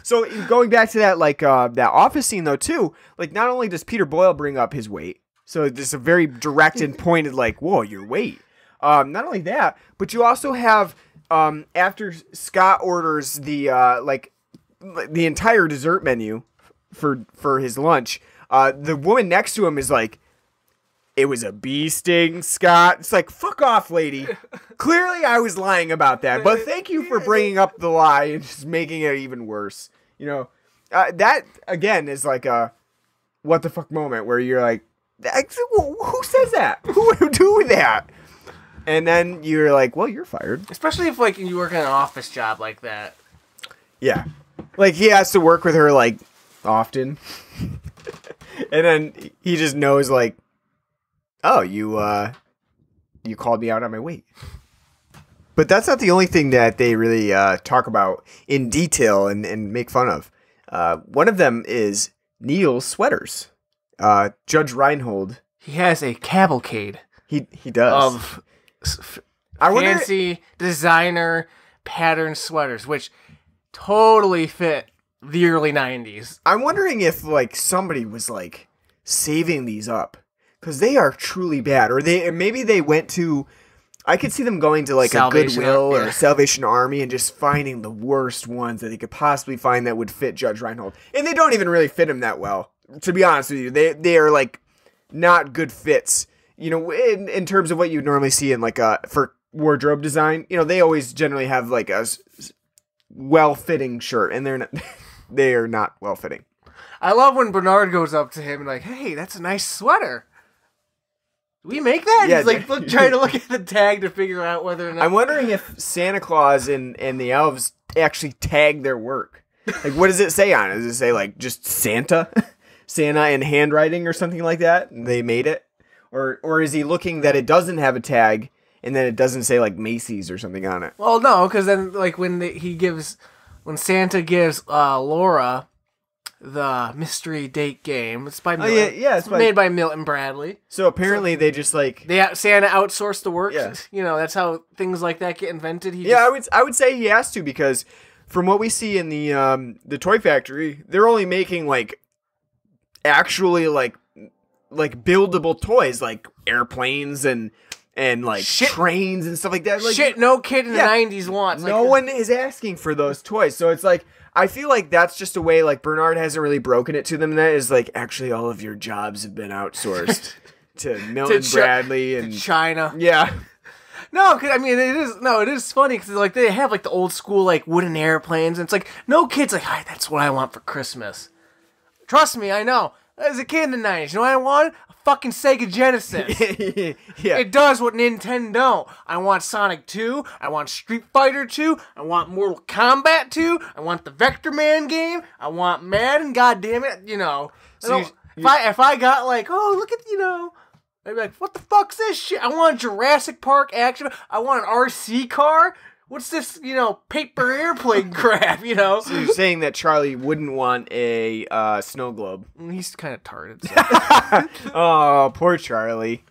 Speaker 5: So going back to that, like that office scene though too, like not only does Peter Boyle bring up his weight, so there's a very direct and pointed like, whoa, your weight. Not only that, but you also have after Scott orders the the entire dessert menu for his lunch, the woman next to him is like, it was a bee sting, Scott. It's like, fuck off, lady. Clearly I was lying about that, but thank you for bringing up the lie and just making it even worse. That, again, is like a what the fuck moment where you're like, who says that? Who would do that? And then you're like, well, you're fired.
Speaker 6: Especially if, like, you work in an office job like that.
Speaker 5: Yeah. Like, he has to work with her, like, often. And then he just knows, like, oh, you called me out on my weight. But that's not the only thing that they really talk about in detail and make fun of. One of them is Neal's sweaters. Judge Reinhold.
Speaker 6: He has a cavalcade.
Speaker 5: He does.
Speaker 6: Of fancy designer pattern sweaters, which totally fit the early 90s.
Speaker 5: I'm wondering if, like, somebody was, like, saving these up. Because they are truly bad. Or maybe they went to... I could see them going to, like,
Speaker 6: Salvation
Speaker 5: a Goodwill or
Speaker 6: yeah.
Speaker 5: Salvation Army and just finding the worst ones that they could possibly find that would fit Judge Reinhold. And they don't even really fit him that well, to be honest with you. They are, like, not good fits. You know, in terms of what you normally see in, like, for wardrobe design. You know, they always generally have, like, a well-fitting shirt. And they are not well-fitting.
Speaker 6: I love when Bernard goes up to him and like, hey, that's a nice sweater. Do we make that?
Speaker 5: Yeah,
Speaker 6: he's like trying to look at the tag to figure out whether or not...
Speaker 5: I'm wondering if Santa Claus and the elves actually tag their work. Like, what does it say on it? Does it say, like, just Santa? Santa in handwriting or something like that? They made it? Or is he looking that it doesn't have a tag and then it doesn't say, like, Macy's or something on it?
Speaker 6: Well, no, because then, like, when Santa gives Laura the mystery date game, it's by Milton.
Speaker 5: It's
Speaker 6: made by Milton Bradley.
Speaker 5: So apparently they just, like...
Speaker 6: Santa outsourced the work.
Speaker 5: Yeah.
Speaker 6: You know, that's how things like that get invented.
Speaker 5: I would say he has to, because from what we see in the toy factory, they're only making, like, actually, like buildable toys, like airplanes and like trains and stuff like that. Like,
Speaker 6: no kid in the 90s wants.
Speaker 5: No one is asking for those toys. So it's like, I feel like that's just a way, like, Bernard hasn't really broken it to them. That is like, actually, all of your jobs have been outsourced to Milton Bradley and
Speaker 6: China.
Speaker 5: Yeah.
Speaker 6: No, cause I mean it is funny because like they have like the old school like wooden airplanes, and it's like no kid's like, "Hi, that's what I want for Christmas." Trust me, I know. As a kid in the 90s, you know what I wanted? A fucking Sega Genesis.
Speaker 5: Yeah.
Speaker 6: It does what Nintendo. I want Sonic 2. I want Street Fighter 2. I want Mortal Kombat 2. I want the Vector Man game. I want Madden. God damn it, you know.
Speaker 5: So
Speaker 6: if I got like, oh look at I'd be like, what the fuck's this shit? I want Jurassic Park action. I want an RC car. What's this, paper airplane crap,
Speaker 5: So you're saying that Charlie wouldn't want a snow globe?
Speaker 6: He's kind of tarded. So.
Speaker 5: Oh, poor Charlie.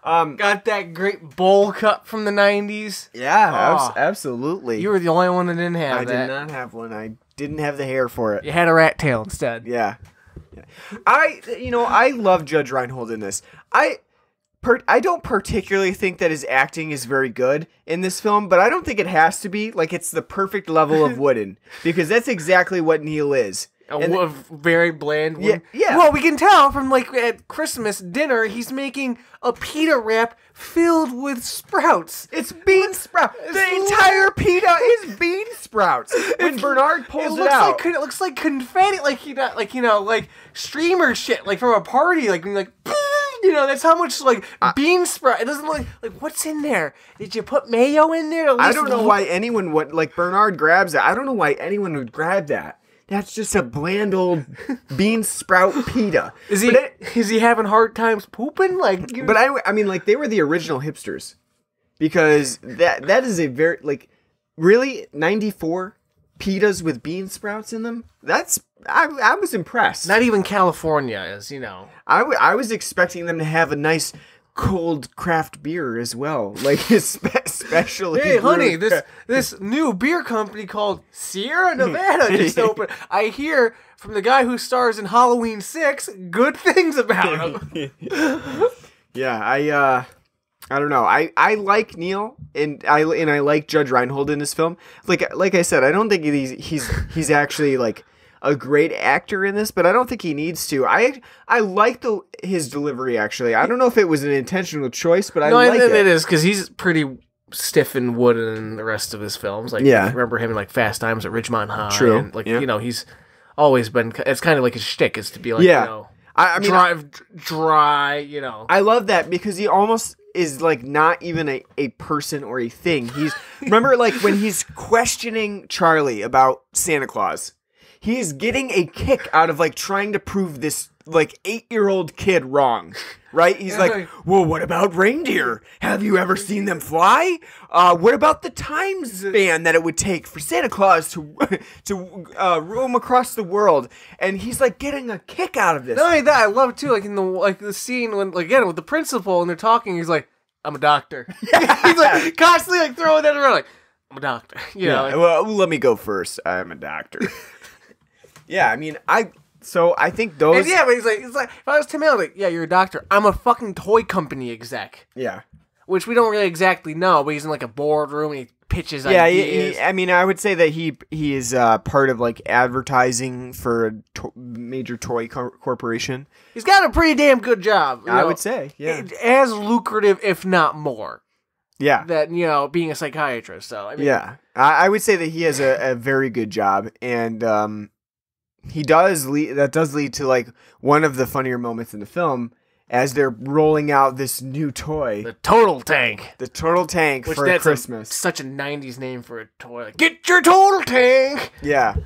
Speaker 6: Got that great bowl cut from the 90s.
Speaker 5: Yeah, absolutely.
Speaker 6: You were the only one that didn't have
Speaker 5: I
Speaker 6: that.
Speaker 5: did not have one. I didn't have the hair for it.
Speaker 6: You had a rat tail instead.
Speaker 5: Yeah. I love Judge Reinhold in this. I don't particularly think that his acting is very good in this film, but I don't think it has to be. Like, it's the perfect level of wooden, because that's exactly what Neal is.
Speaker 6: A very bland one.
Speaker 5: Yeah.
Speaker 6: Well, we can tell from, like, at Christmas dinner, he's making a pita wrap filled with sprouts.
Speaker 5: It's bean sprouts. The entire pita is bean sprouts. When Bernard pulls it out.
Speaker 6: It looks like confetti, like streamer shit, like from a party, like that's how much, like, bean sprout. It doesn't look like, what's in there? Did you put mayo in there?
Speaker 5: I don't know why anyone would, like, Bernard grabs that. I don't know why anyone would grab that. That's just a bland old bean sprout pita.
Speaker 6: Is he having hard times pooping?
Speaker 5: But I mean, like, they were the original hipsters, because that is a very, like, really 94 pitas with bean sprouts in them. I was impressed.
Speaker 6: Not even California is,
Speaker 5: I was expecting them to have a nice cold craft beer as well, like especially.
Speaker 6: Hey, honey, this new beer company called Sierra Nevada just opened. I hear from the guy who stars in Halloween 6 good things about him.
Speaker 5: Yeah, I don't know. I like Neal and I like Judge Reinhold in this film. Like I said, I don't think he's actually like a great actor in this, but I don't think he needs to. I like his delivery, actually. I don't know if it was an intentional choice, but I like it.
Speaker 6: It is, because he's pretty stiff and wooden in the rest of his films. Like,
Speaker 5: yeah.
Speaker 6: Remember him in like Fast Times at Ridgemont High.
Speaker 5: True.
Speaker 6: And, like,
Speaker 5: yeah.
Speaker 6: He's always been. It's kind of like his shtick is to be like,
Speaker 5: I mean,
Speaker 6: dry.
Speaker 5: I love that, because he almost is like not even a person or a thing. Remember, like, when he's questioning Charlie about Santa Claus. he's getting a kick out of like trying to prove this like 8-year-old kid wrong, right? He's like, well, what about reindeer? Have you ever seen them fly? What about the time span that it would take for Santa Claus to roam across the world? And he's like getting a kick out of this.
Speaker 6: Not only that, I love too, like in the scene when, like, again, with the principal and they're talking, he's like, I'm a doctor. He's like constantly like throwing that around, like, I'm a doctor. You know, like,
Speaker 5: well, let me go first. I'm a doctor. Yeah, I mean, I think those.
Speaker 6: and yeah, but he's like, if I was Tim Allen, like, yeah, you're a doctor. I'm a fucking toy company exec.
Speaker 5: Yeah.
Speaker 6: Which we don't really exactly know, but he's in like a boardroom and he pitches
Speaker 5: Yeah,
Speaker 6: ideas.
Speaker 5: I mean, I would say that he is part of like advertising for a major toy corporation.
Speaker 6: He's got a pretty damn good job.
Speaker 5: I would say, yeah,
Speaker 6: as lucrative, if not more.
Speaker 5: Yeah,
Speaker 6: That, you know, being a psychiatrist. So I mean,
Speaker 5: yeah, I would say that he has a very good job, and he does that does lead to like one of the funnier moments in the film as they're rolling out this new toy,
Speaker 6: the Total Tank.
Speaker 5: the Turtle Tank
Speaker 6: Which
Speaker 5: for
Speaker 6: that's
Speaker 5: Christmas.
Speaker 6: such a 90s name for a toy. Like, get your Total Tank!
Speaker 5: Yeah.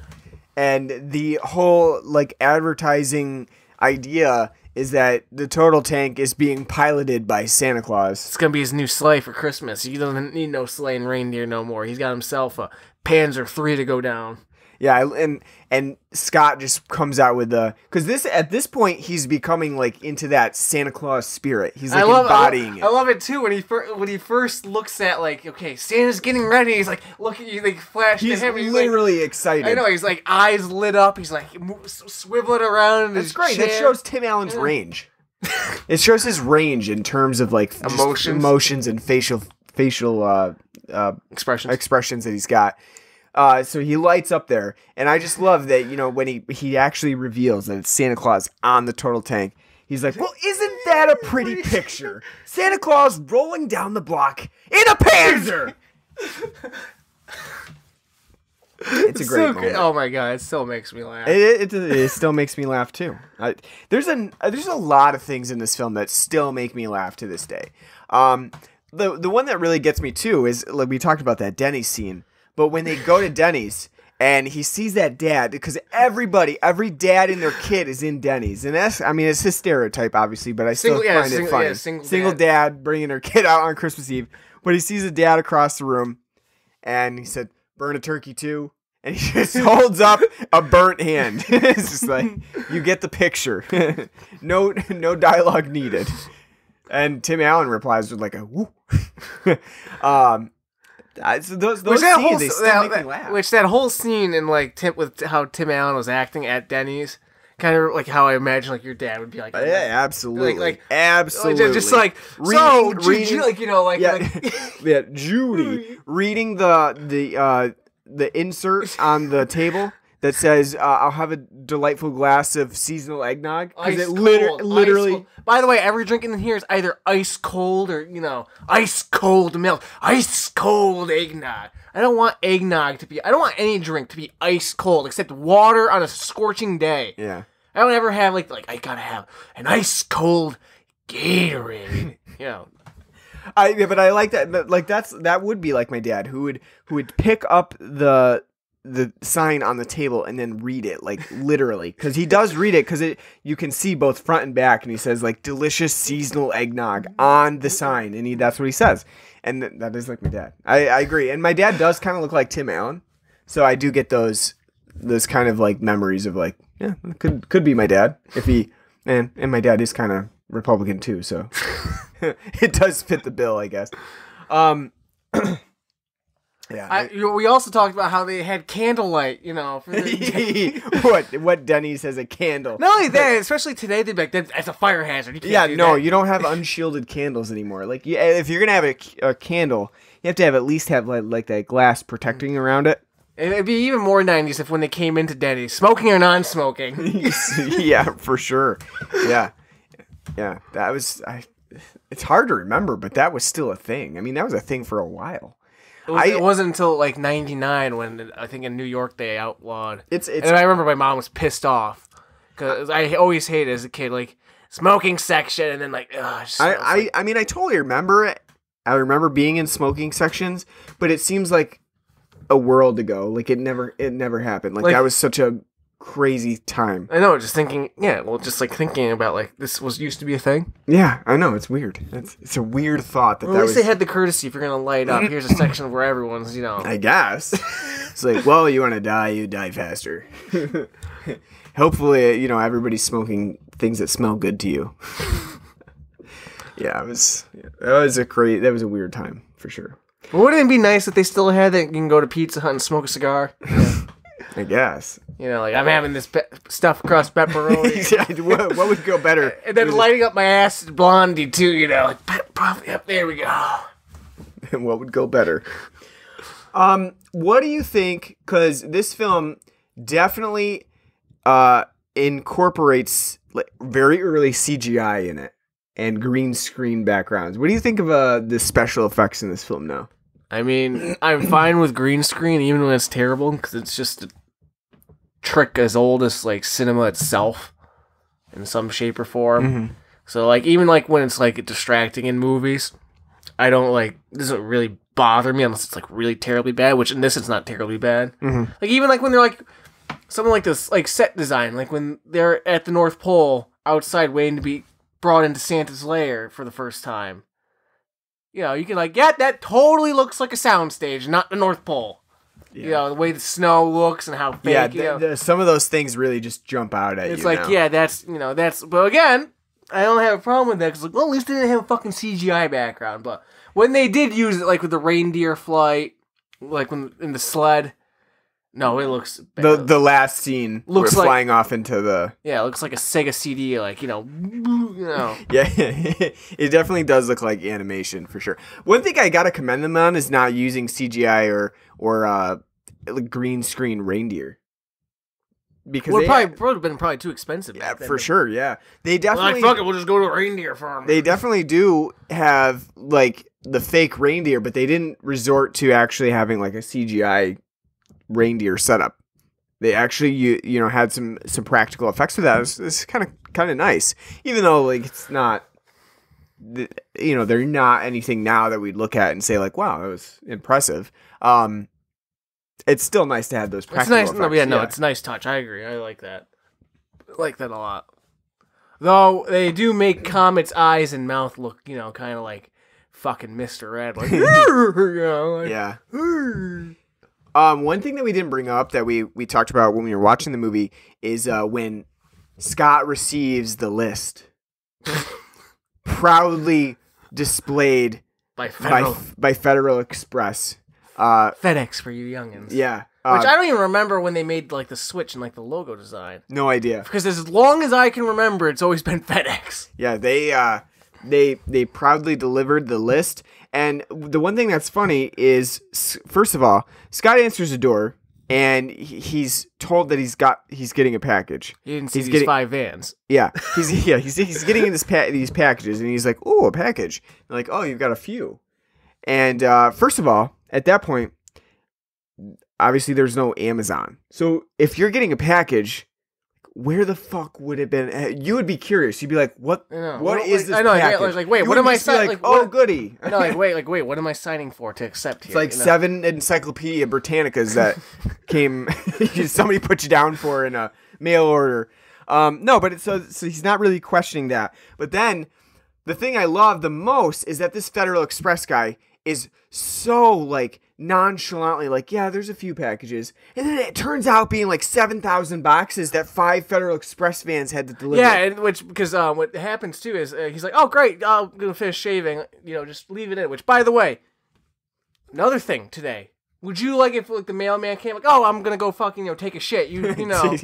Speaker 5: And the whole like advertising idea is that the Turtle Tank is being piloted by Santa Claus.
Speaker 6: It's gonna be his new sleigh for Christmas. He doesn't need no sleighing reindeer no more. He's got himself a Panzer III to go down.
Speaker 5: Yeah, and Scott just comes out with because at this point he's becoming like into that Santa Claus spirit. He's like embodying it.
Speaker 6: I love it too when he first looks at, like, okay, Santa's getting ready. He's like, look at you, like, flash
Speaker 5: He's
Speaker 6: to him. And he's
Speaker 5: literally
Speaker 6: like,
Speaker 5: excited.
Speaker 6: I know, he's like eyes lit up. He's like swiveling around in his
Speaker 5: That's great.
Speaker 6: chair.
Speaker 5: That shows Tim Allen's range. It shows his range in terms of like just emotions and facial expressions that he's got. So he lights up there, and I just love that, you know, when he actually reveals that it's Santa Claus on the Turtle Tank. He's like, well, isn't that a pretty picture? Santa Claus rolling down the block in a Panzer! It's a great moment.
Speaker 6: Oh my god, it still makes me laugh.
Speaker 5: It still makes me laugh too. There's a lot of things in this film that still make me laugh to this day. The one that really gets me too is, like, we talked about that Denny's scene. But when they go to Denny's and he sees that dad, because every dad and their kid is in Denny's, and that's, I mean, it's his stereotype, obviously, but I still find it funny.
Speaker 6: Yeah,
Speaker 5: single dad bringing their kid out on Christmas Eve, but he sees a dad across the room, and he said, "Burn a turkey too," and he just holds up a burnt hand. It's just like, you get the picture. No dialogue needed. And Tim Allen replies with like a woo. So those scenes, they still make me laugh.
Speaker 6: Which that whole scene in, like, with how Tim Allen was acting at Denny's, kind of like how I imagine, like, your dad would be like.
Speaker 5: Yeah, absolutely,
Speaker 6: like
Speaker 5: absolutely.
Speaker 6: Just like reading, like, you know, like,
Speaker 5: yeah,
Speaker 6: like
Speaker 5: yeah, Judy reading the insert on the table that says, "I'll have a delightful glass of seasonal eggnog," because it literally.
Speaker 6: Cold. By the way, every drink in here is either ice cold or, you know, ice cold milk, ice cold eggnog. I don't want eggnog to be. I don't want any drink to be ice cold except water on a scorching day.
Speaker 5: Yeah.
Speaker 6: I don't ever have like I gotta have an ice cold Gatorade. You know.
Speaker 5: But I like that. Like that would be like my dad, who would pick up the sign on the table and then read it, like, literally, because he does read it, because you can see both front and back, and he says, like, delicious seasonal eggnog on the sign, and that's what he says, and that is like my dad. I agree, and my dad does kind of look like Tim Allen, so I do get those kind of like memories of, like, yeah, could be my dad if he and my dad is kind of Republican too, so it does fit the bill, I guess. Yeah,
Speaker 6: we also talked about how they had candlelight, you know. For
Speaker 5: what Denny's has a candle.
Speaker 6: Not only that, especially today, they'd be like, that's a fire hazard. You can't do that.
Speaker 5: You don't have unshielded candles anymore. Like, if you're gonna have a candle, you have to at least have like that glass protecting around it.
Speaker 6: It'd be even more 90s if when they came into Denny's, smoking or non-smoking.
Speaker 5: Yeah, for sure. Yeah, that was. It's hard to remember, but that was still a thing. I mean, that was a thing for a while.
Speaker 6: It wasn't until like 99 when I think in New York they outlawed.
Speaker 5: And
Speaker 6: I remember my mom was pissed off because I always hated as a kid, like, smoking section, and then like
Speaker 5: I mean, I totally remember it. I remember being in smoking sections, but it seems like a world ago. Like, it never happened. Like, that was such a crazy time.
Speaker 6: I know, just thinking, just like thinking about like this was used to be a thing.
Speaker 5: Yeah, I know, it's weird. It's a weird thought
Speaker 6: At least they had the courtry if you're gonna light up. Here's a section where everyone's,
Speaker 5: I guess. It's like, well, you want to die, you die faster. Hopefully, everybody's smoking things that smell good to you. That was a weird time for sure.
Speaker 6: Well, wouldn't it be nice if they still had that you can go to Pizza Hut and smoke a cigar?
Speaker 5: I guess.
Speaker 6: Like I'm having this stuffed crust pepperoni.
Speaker 5: what would go better?
Speaker 6: And then lighting up my ass blondie too, yep, there we go.
Speaker 5: And what would go better? What do you think? Because this film definitely incorporates like very early CGI in it and green screen backgrounds. What do you think of the special effects in this film now?
Speaker 6: I mean, I'm fine with green screen even when it's terrible because it's just a trick as old as like cinema itself in some shape or form. Mm-hmm. So like even like when it's like distracting in movies, I don't it doesn't really bother me unless it's like really terribly bad, which in this it's not terribly bad. Mm-hmm. Like even like when they're like something like this, like set design, like when they're at the North Pole outside waiting to be brought into Santa's lair for the first time. You can that totally looks like a soundstage, not the North Pole. Yeah. The way the snow looks and how fake.
Speaker 5: Some of those things really just jump out at you.
Speaker 6: It's like, that's. But again, I don't have a problem with that because, at least they didn't have a fucking CGI background. But when they did use it, like with the reindeer flight, like when in the sled, no, it looks bad.
Speaker 5: The last scene looks like flying off into the.
Speaker 6: Yeah, it looks like a Sega CD,
Speaker 5: Yeah, it definitely does look like animation for sure. One thing I gotta commend them on is not using CGI or green screen reindeer. Because
Speaker 6: would have been too expensive.
Speaker 5: Yeah, for sure. Yeah, they definitely.
Speaker 6: Fuck it, we'll just go to a reindeer farm.
Speaker 5: They definitely do have like the fake reindeer, but they didn't resort to actually having like a CGI reindeer setup. They actually had some practical effects with that. It's kind of nice, even though like it's not. They're not anything now that we'd look at and say like, wow, that was impressive. It's still nice to have those practical effects.
Speaker 6: It's a nice touch. I agree. I like that. I like that a lot. Though they do make Comet's eyes and mouth look, kind of like fucking Mr. Red. Like,
Speaker 5: yeah. One thing that we didn't bring up that we talked about when we were watching the movie is when Scott receives the list, proudly displayed by Federal Express.
Speaker 6: FedEx for you youngins.
Speaker 5: Yeah.
Speaker 6: Which I don't even remember when they made like the switch and like the logo design.
Speaker 5: No idea.
Speaker 6: Because as long as I can remember, it's always been FedEx.
Speaker 5: Yeah, they proudly delivered the list. And the one thing that's funny is, first of all, Scott answers the door and he's told that he's getting a package.
Speaker 6: He didn't see these 5 vans.
Speaker 5: Yeah, he's getting these packages, and he's like, "Oh, a package." And like, "Oh, you've got a few." And first of all, at that point, obviously there's no Amazon. So if you're getting a package, where the fuck would it been? You would be curious. You'd be like, "What? What is this?" I know.
Speaker 6: Package? Like, wait, what am I signing?
Speaker 5: Like, oh, goody.
Speaker 6: I know. Wait, what am I signing for to accept here?
Speaker 5: It's like 7 Encyclopedia Britannicas that came. Somebody put you down for in a mail order. No, but so he's not really questioning that. But then the thing I love the most is that this Federal Express guy is so like nonchalantly like, yeah, there's a few packages, and then it turns out being like 7,000 boxes that 5 Federal Express vans had to deliver.
Speaker 6: Yeah, and because what happens too is he's like, oh great, I'm gonna finish shaving, just leave it in. Which, by the way, another thing today. Would you like if like the mailman came like, oh, I'm gonna go fucking take a shit, you know,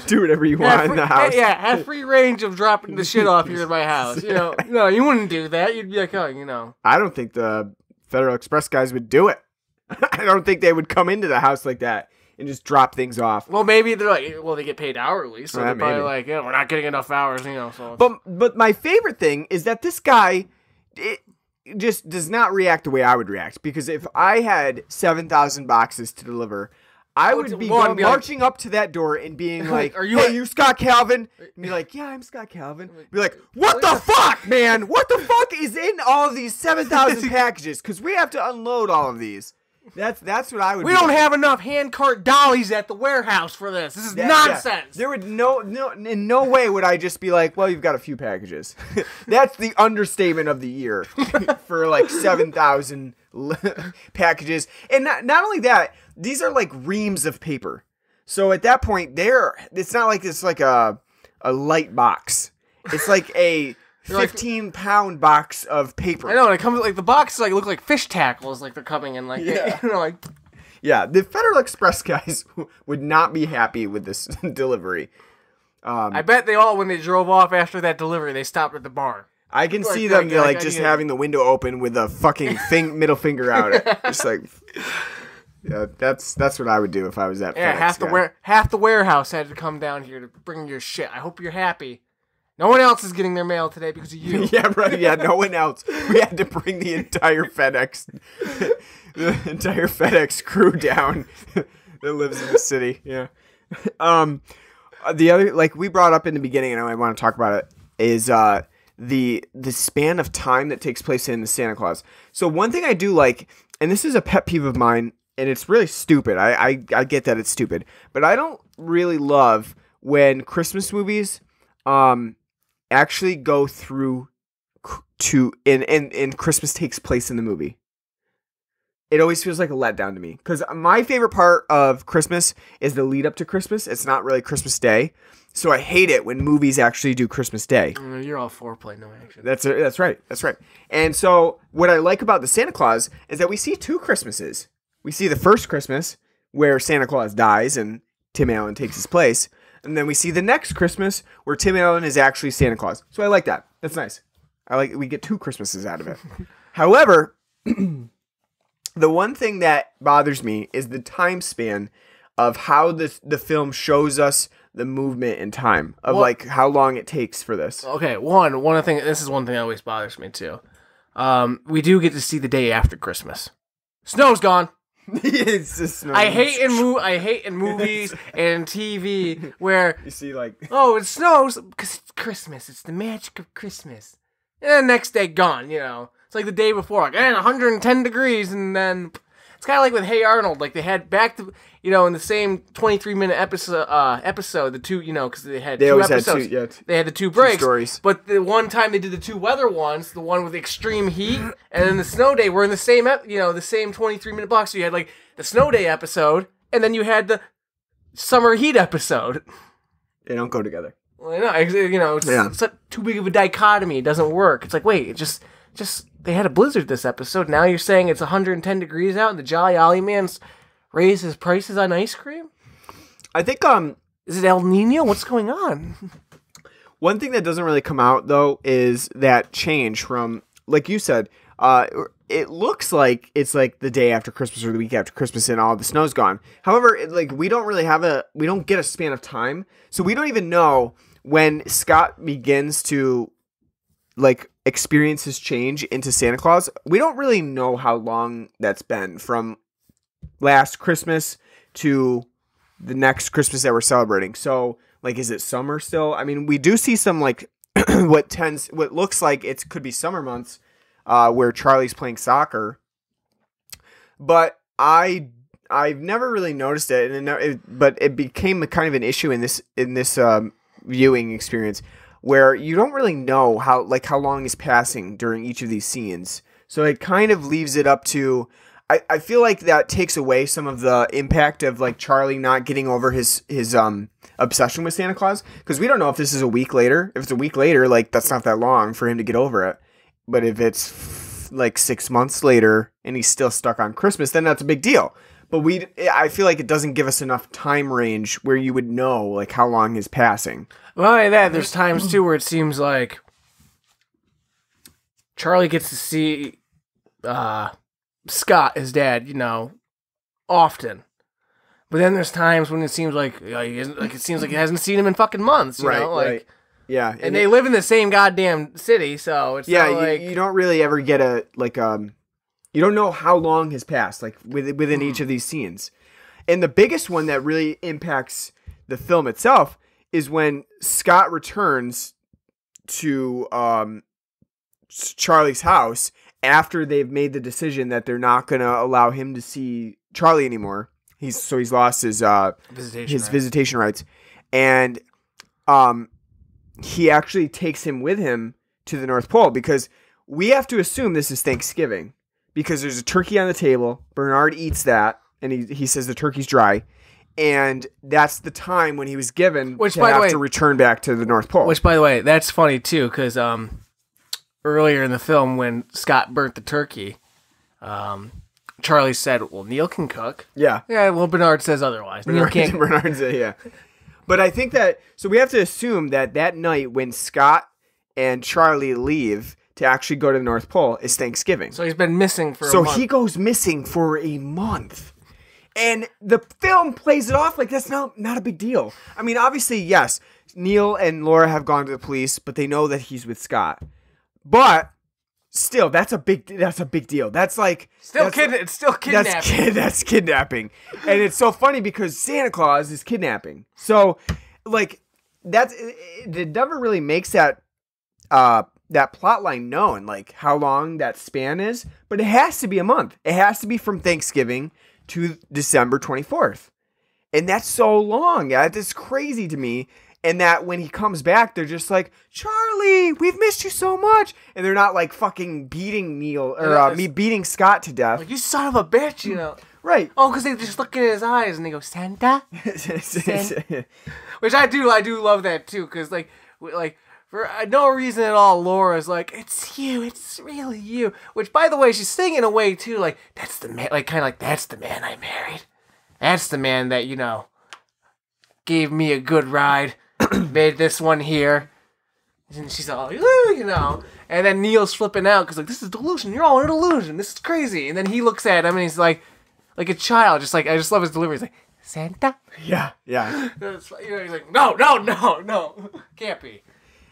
Speaker 5: do whatever you want in the house.
Speaker 6: Yeah, have free range of dropping the shit off here at my house. No, you wouldn't do that. You'd be like, oh,
Speaker 5: I don't think the Federal Express guys would do it. I don't think they would come into the house like that and just drop things off.
Speaker 6: Well, maybe they're like, they get paid hourly, so they're probably like, we're not getting enough hours, So.
Speaker 5: But my favorite thing is that this guy. Just does not react the way I would react, because if I had 7,000 boxes to deliver, I would be marching up to that door and being like, "Are you Scott Calvin?" And be like, "Yeah, I'm Scott Calvin." Be like, "What the fuck, man? What the fuck is in all of these 7,000 packages? Because we have to unload all of these." That's what I would.
Speaker 6: We don't have enough hand cart dollies at the warehouse for this. This is nonsense.
Speaker 5: Yeah. There would in no way would I just be like, well, you've got a few packages. That's the understatement of the year for like 7,000 packages, and not only that, these are like reams of paper. So at that point, it's not like it's like a light box. It's like a 15-pound box of paper.
Speaker 6: I know, and it comes like the boxes like look like fish tackles, like they're coming in like like.
Speaker 5: Yeah, the Federal Express guys would not be happy with this delivery.
Speaker 6: I bet they all, when they drove off after that delivery, they stopped at the bar.
Speaker 5: I can see them just having the window open with a fucking middle finger out. Just like, yeah, that's what I would do if I was that.
Speaker 6: Yeah,
Speaker 5: FedEx
Speaker 6: half the warehouse had to come down here to bring your shit. I hope you're happy. No one else is getting their mail today because of you.
Speaker 5: Yeah, right. Yeah, no one else. We had to bring the entire FedEx crew down that lives in the city. Yeah. The other, like we brought up in the beginning, and I want to talk about it, is the span of time that takes place in the Santa Claus. So one thing I do like, and this is a pet peeve of mine, and it's really stupid. I get that it's stupid, but I don't really love when Christmas movies actually go through to and Christmas takes place in the movie. It always feels like a letdown to me, because my favorite part of Christmas is the lead up to Christmas. It's not really Christmas Day, so I hate it when movies actually do Christmas Day.
Speaker 6: You're all foreplay, no action.
Speaker 5: That's right. And so what I like about the Santa Claus is that we see two Christmases. We see the first Christmas where Santa Claus dies and Tim Allen takes his place. And then we see the next Christmas where Tim Allen is actually Santa Claus. So I like that. That's nice. We get two Christmases out of it. However, the one thing that bothers me is the time span of how the film shows us the movement in time of like how long it takes for this.
Speaker 6: Okay, this is one thing that always bothers me too. We do get to see the day after Christmas. Snow's gone.
Speaker 5: It's just snow.
Speaker 6: I hate in movies and TV where
Speaker 5: you see like,
Speaker 6: oh, it snows because it's Christmas. It's the magic of Christmas. And the next day gone. It's like the day before, like 110 degrees, and then it's kind of like with Hey Arnold. Like they had back to in the same 23-minute episode, the two because they had two episodes. They had the two breaks.
Speaker 5: Stories.
Speaker 6: But the one time they did the two weather ones, the one with extreme heat, and then the snow day were in the same the same 23-minute block. So you had like the snow day episode, and then you had the summer heat episode.
Speaker 5: They don't go together.
Speaker 6: Well, it's not too big of a dichotomy. It doesn't work. It's like, wait, it just they had a blizzard this episode. Now you're saying it's 110 degrees out and the Jolly Ollie Man's raised his prices on ice cream?
Speaker 5: I think
Speaker 6: is it El Nino? What's going on?
Speaker 5: One thing that doesn't really come out though is that change from, like you said, it looks like it's like the day after Christmas or the week after Christmas and all the snow's gone. However, we don't get a span of time, so we don't even know when Scott begins to like experience his change into Santa Claus. We don't really know how long that's been from last Christmas to the next Christmas that we're celebrating. So like, is it summer still? I mean, we do see some like what looks like it could be summer months where Charlie's playing soccer, but I've never really noticed it, but it became kind of an issue in this viewing experience, where you don't really know how long is passing during each of these scenes. So it kind of leaves it up to, I feel like that takes away some of the impact of like Charlie not getting over his obsession with Santa Claus, because we don't know if this is a week later. If it's a week later, like that's not that long for him to get over it. But if it's like 6 months later and he's still stuck on Christmas, then that's a big deal. But I feel like it doesn't give us enough time range where you would know like how long is passing.
Speaker 6: Well, like that, there's times too where it seems like Charlie gets to see Scott, his dad, often. But then there's times when it seems like he hasn't seen him in fucking months.
Speaker 5: Right. Yeah,
Speaker 6: and they live in the same goddamn city, so it's not like
Speaker 5: you don't really ever get you don't know how long has passed, like within each of these scenes. And the biggest one that really impacts the film itself is when Scott returns to Charlie's house, after they've made the decision that they're not going to allow him to see Charlie anymore. He's lost his visitation rights. And he actually takes him with him to the North Pole, because we have to assume this is Thanksgiving, because there's a turkey on the table. Bernard eats that, and he says the turkey's dry. And that's the time when he was given to return back to the North Pole.
Speaker 6: Which, by the way, that's funny, too, because earlier in the film, when Scott burnt the turkey, Charlie said, well, Neal can cook.
Speaker 5: Yeah.
Speaker 6: Yeah, well, Bernard says otherwise. Neal can't.
Speaker 5: Bernard said, yeah. But I think that, so we have to assume that night when Scott and Charlie leave to actually go to the North Pole is Thanksgiving.
Speaker 6: So he's been missing for a month.
Speaker 5: So he goes missing for a month. And the film plays it off like that's not a big deal. I mean, obviously, yes, Neal and Laura have gone to the police, but they know that he's with Scott. But still, that's a big deal. That's like
Speaker 6: it's still kidnapping.
Speaker 5: That's kidnapping. And it's so funny because Santa Claus is kidnapping. So like it never really makes that plot line known, like how long that span is, but it has to be a month. It has to be from Thanksgiving to December 24th. And that's so long. Yeah, that's crazy to me. And that when he comes back, they're just like, Charlie, we've missed you so much. And they're not like fucking beating Neal or beating Scott to death.
Speaker 6: Like, you son of a bitch, you know.
Speaker 5: Right.
Speaker 6: Oh, because they just look in his eyes and they go, Santa? Santa? Which I do love that too. Because like for no reason at all, Laura's like, it's you, it's really you. Which, by the way, she's saying in a way too, like, that's the man, like, kind of like, that's the man I married. That's the man that, you know, gave me a good ride, made this one here. And she's all, you know. And then Neal's flipping out because, like, this is delusion. You're all in a delusion. This is crazy. And then he looks at him and he's like a child. Just like, I just love his delivery. He's like, Santa?
Speaker 5: Yeah.
Speaker 6: You know, he's like, no. Can't be.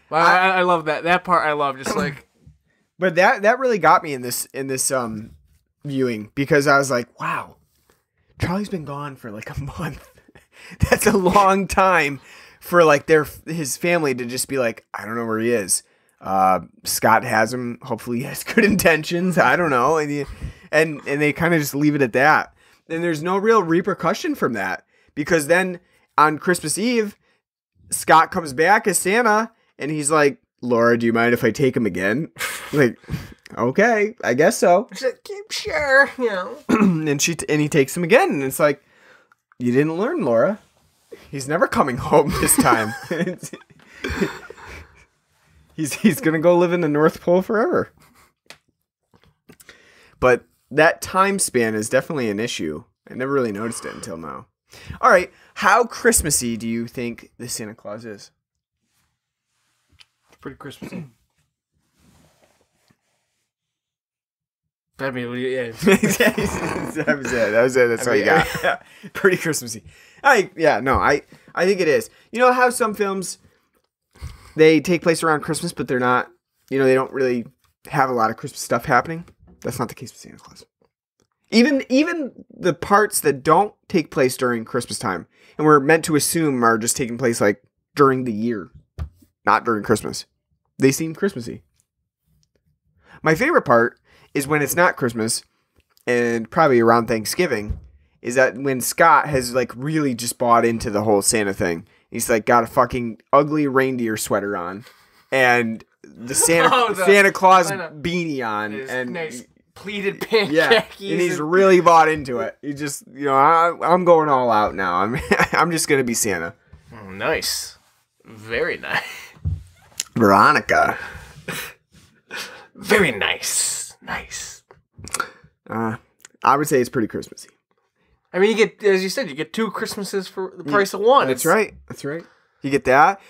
Speaker 6: But I love that. That part I love. Just like,
Speaker 5: but that really got me in this viewing, because I was like, wow, Charlie's been gone for like a month. That's a long time for like his family to just be like, I don't know where he is. Scott has him. Hopefully he has good intentions. I don't know. And they kind of just leave it at that. And there's no real repercussion from that, because then on Christmas Eve, Scott comes back as Santa. And he's like, Laura, do you mind if I take him again? Like, okay, I guess so.
Speaker 6: She's like, sure, you know.
Speaker 5: and he takes him again, and it's like, you didn't learn, Laura. He's never coming home this time. he's gonna go live in the North Pole forever. But that time span is definitely an issue. I never really noticed it until now. All right, how Christmassy do you think the Santa Claus is?
Speaker 6: Pretty Christmassy. I mean, yeah.
Speaker 5: That was it. That's all you got. Yeah. Pretty Christmassy. I think it is. You know how some films, they take place around Christmas, but they're not, you know, they don't really have a lot of Christmas stuff happening? That's not the case with Santa Claus. Even the parts that don't take place during Christmas time, and we're meant to assume are just taking place like during the year, not during Christmas, they seem Christmassy. My favorite part is when it's not Christmas, and probably around Thanksgiving, is that when Scott has like really just bought into the whole Santa thing. He's like got a fucking ugly reindeer sweater on, and the Santa Claus beanie on, and
Speaker 6: nice pleated pink
Speaker 5: khakis, and he's really bought into it. He just, you know, I'm going all out now. I'm just gonna be Santa.
Speaker 6: Oh, nice, very nice.
Speaker 5: Veronica.
Speaker 6: Very nice. Nice.
Speaker 5: I would say it's pretty Christmassy.
Speaker 6: I mean, you get, as you said, you get 2 Christmases for the price of one.
Speaker 5: That's right. You get that.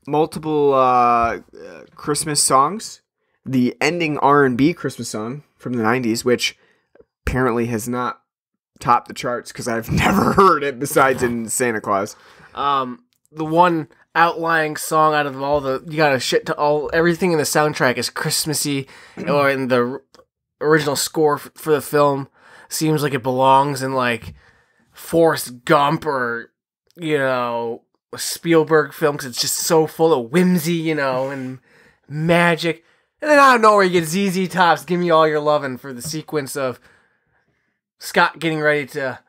Speaker 5: Multiple Christmas songs. The ending R&B Christmas song from the 90s, which apparently has not topped the charts because I've never heard it besides in Santa Claus.
Speaker 6: The one outlying song out of all the, you gotta shit to everything in the soundtrack is Christmassy, or in the original score for the film seems like it belongs in like Forrest Gump or, you know, a Spielberg film, because it's just so full of whimsy, you know, and magic. And then out of nowhere, you get ZZ Top's "Give Me All Your Lovin'" for the sequence of Scott getting ready to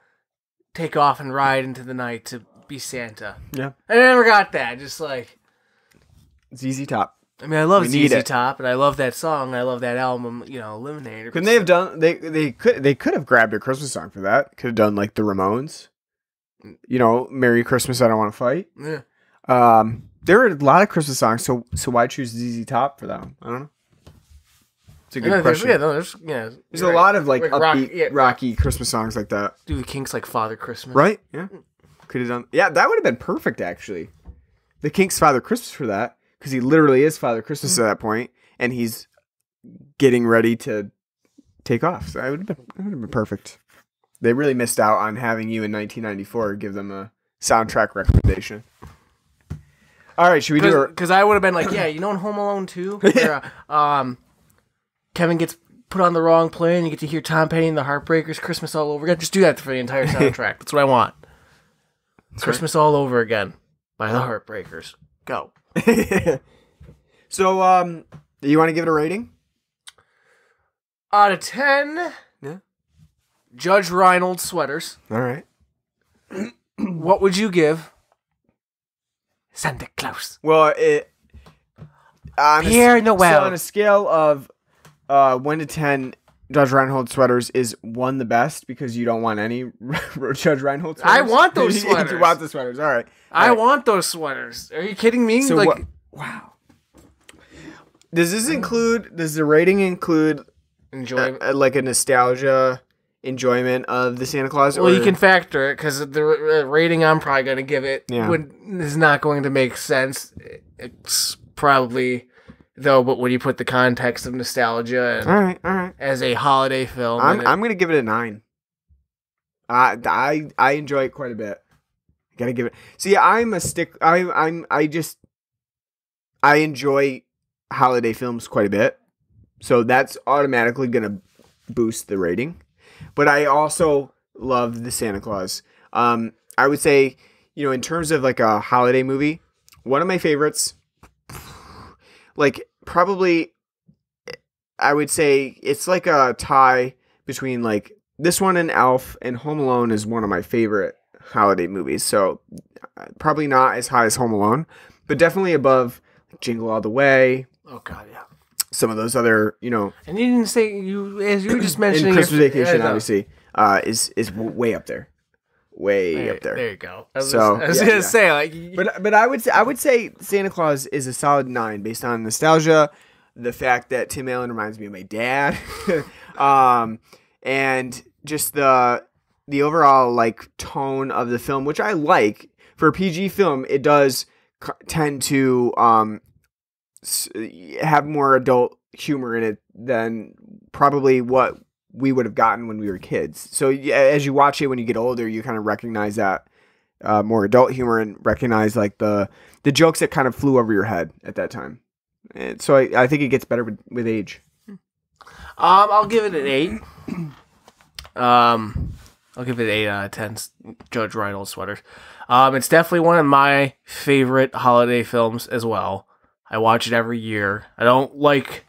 Speaker 6: take off and ride into the night to be Santa.
Speaker 5: Yeah.
Speaker 6: I never got that. Just like
Speaker 5: ZZ Top.
Speaker 6: I mean, I love
Speaker 5: We need
Speaker 6: ZZ
Speaker 5: it.
Speaker 6: Top, and I love that song. I love that album, Eliminator.
Speaker 5: Couldn't they have done? They could have grabbed a Christmas song for that. Could have done like the Ramones. "Merry Christmas, I Don't Want to Fight."
Speaker 6: Yeah.
Speaker 5: There are a lot of Christmas songs, so why choose ZZ Top for that one? I don't know. It's a good question.
Speaker 6: There's
Speaker 5: There's a lot of like
Speaker 6: rock-
Speaker 5: upbeat, rocky Christmas songs like that,
Speaker 6: Do the Kinks like Father Christmas?
Speaker 5: right? Yeah, could have done. Yeah, that would have been perfect actually. The Kinks' Father Christmas for that, because he literally is Father Christmas at that point, and he's getting ready to take off. So it would have been perfect. They really missed out on having you in 1994 give them a soundtrack recommendation. All right, should we do?
Speaker 6: Because I would have been like, yeah, in Home Alone 2, where Kevin gets put on the wrong plane, you get to hear Tom Petty and the Heartbreakers, Christmas All Over Again. Just do that for the entire soundtrack. That's what I want. Christmas All Over Again by the Heartbreakers. Go.
Speaker 5: So, you want to give it a rating?
Speaker 6: Out of 10,
Speaker 5: Yeah.
Speaker 6: Judge Reinhold sweaters.
Speaker 5: All right.
Speaker 6: What would you give Santa Claus?
Speaker 5: Well,
Speaker 6: Pierre Noel.
Speaker 5: So on a scale of 1 to 10, Judge Reinhold sweaters is 1 the best because you don't want any Judge Reinhold sweaters.
Speaker 6: I want those sweaters.
Speaker 5: You want the sweaters. All right.
Speaker 6: I want those sweaters. Are you kidding me?
Speaker 5: So wow. Does the rating include
Speaker 6: enjoyment?
Speaker 5: like a nostalgia enjoyment of the Santa Claus?
Speaker 6: Well, you can factor it because the rating I'm probably going to give it is not going to make sense. It's probably, though, but when you put the context of nostalgia and
Speaker 5: all right.
Speaker 6: as a holiday film.
Speaker 5: I'm going to give it a 9. I enjoy it quite a bit. Gotta give it. See, I'm a stick. I enjoy holiday films quite a bit, so that's automatically gonna boost the rating. But I also love the Santa Claus. I would say, in terms of like a holiday movie, one of my favorites, like probably, I would say it's like a tie between like this one and Elf, and Home Alone is one of my favorite holiday movies. So probably not as high as Home Alone, but definitely above Jingle All the Way.
Speaker 6: Oh God, yeah.
Speaker 5: Some of those other,
Speaker 6: And you didn't say as you were just mentioning.
Speaker 5: Christmas Vacation, obviously, is way up there, up there.
Speaker 6: There you go. I was
Speaker 5: So
Speaker 6: gonna say like,
Speaker 5: but I would say Santa Claus is a solid 9 based on nostalgia, the fact that Tim Allen reminds me of my dad, and just the overall like tone of the film, which I like. For a PG film, it does tend to have more adult humor in it than probably what we would have gotten when we were kids. So as you watch it when you get older, you kind of recognize that more adult humor and recognize like the jokes that kind of flew over your head at that time. And so I think it gets better with age.
Speaker 6: I'll give it an 8. I'll give it an 8 out of 10 Judge Reinhold sweaters. It's definitely one of my favorite holiday films as well. I watch it every year. I don't like,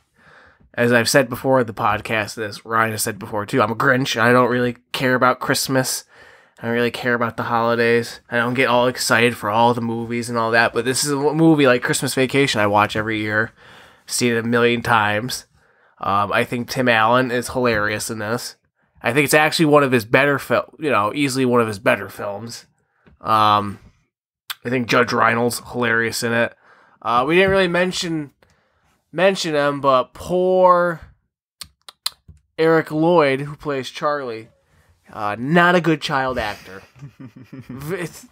Speaker 6: as I've said before in the podcast, as Ryan has said before too, I'm a Grinch. I don't really care about Christmas. I don't really care about the holidays. I don't get all excited for all the movies and all that. But this is a movie like Christmas Vacation I watch every year. See it a million times. I think Tim Allen is hilarious in this. I think it's actually one of his better easily one of his better films. I think Judge Reinhold's hilarious in it. We didn't really mention him, but poor Eric Lloyd, who plays Charlie, not a good child actor. It's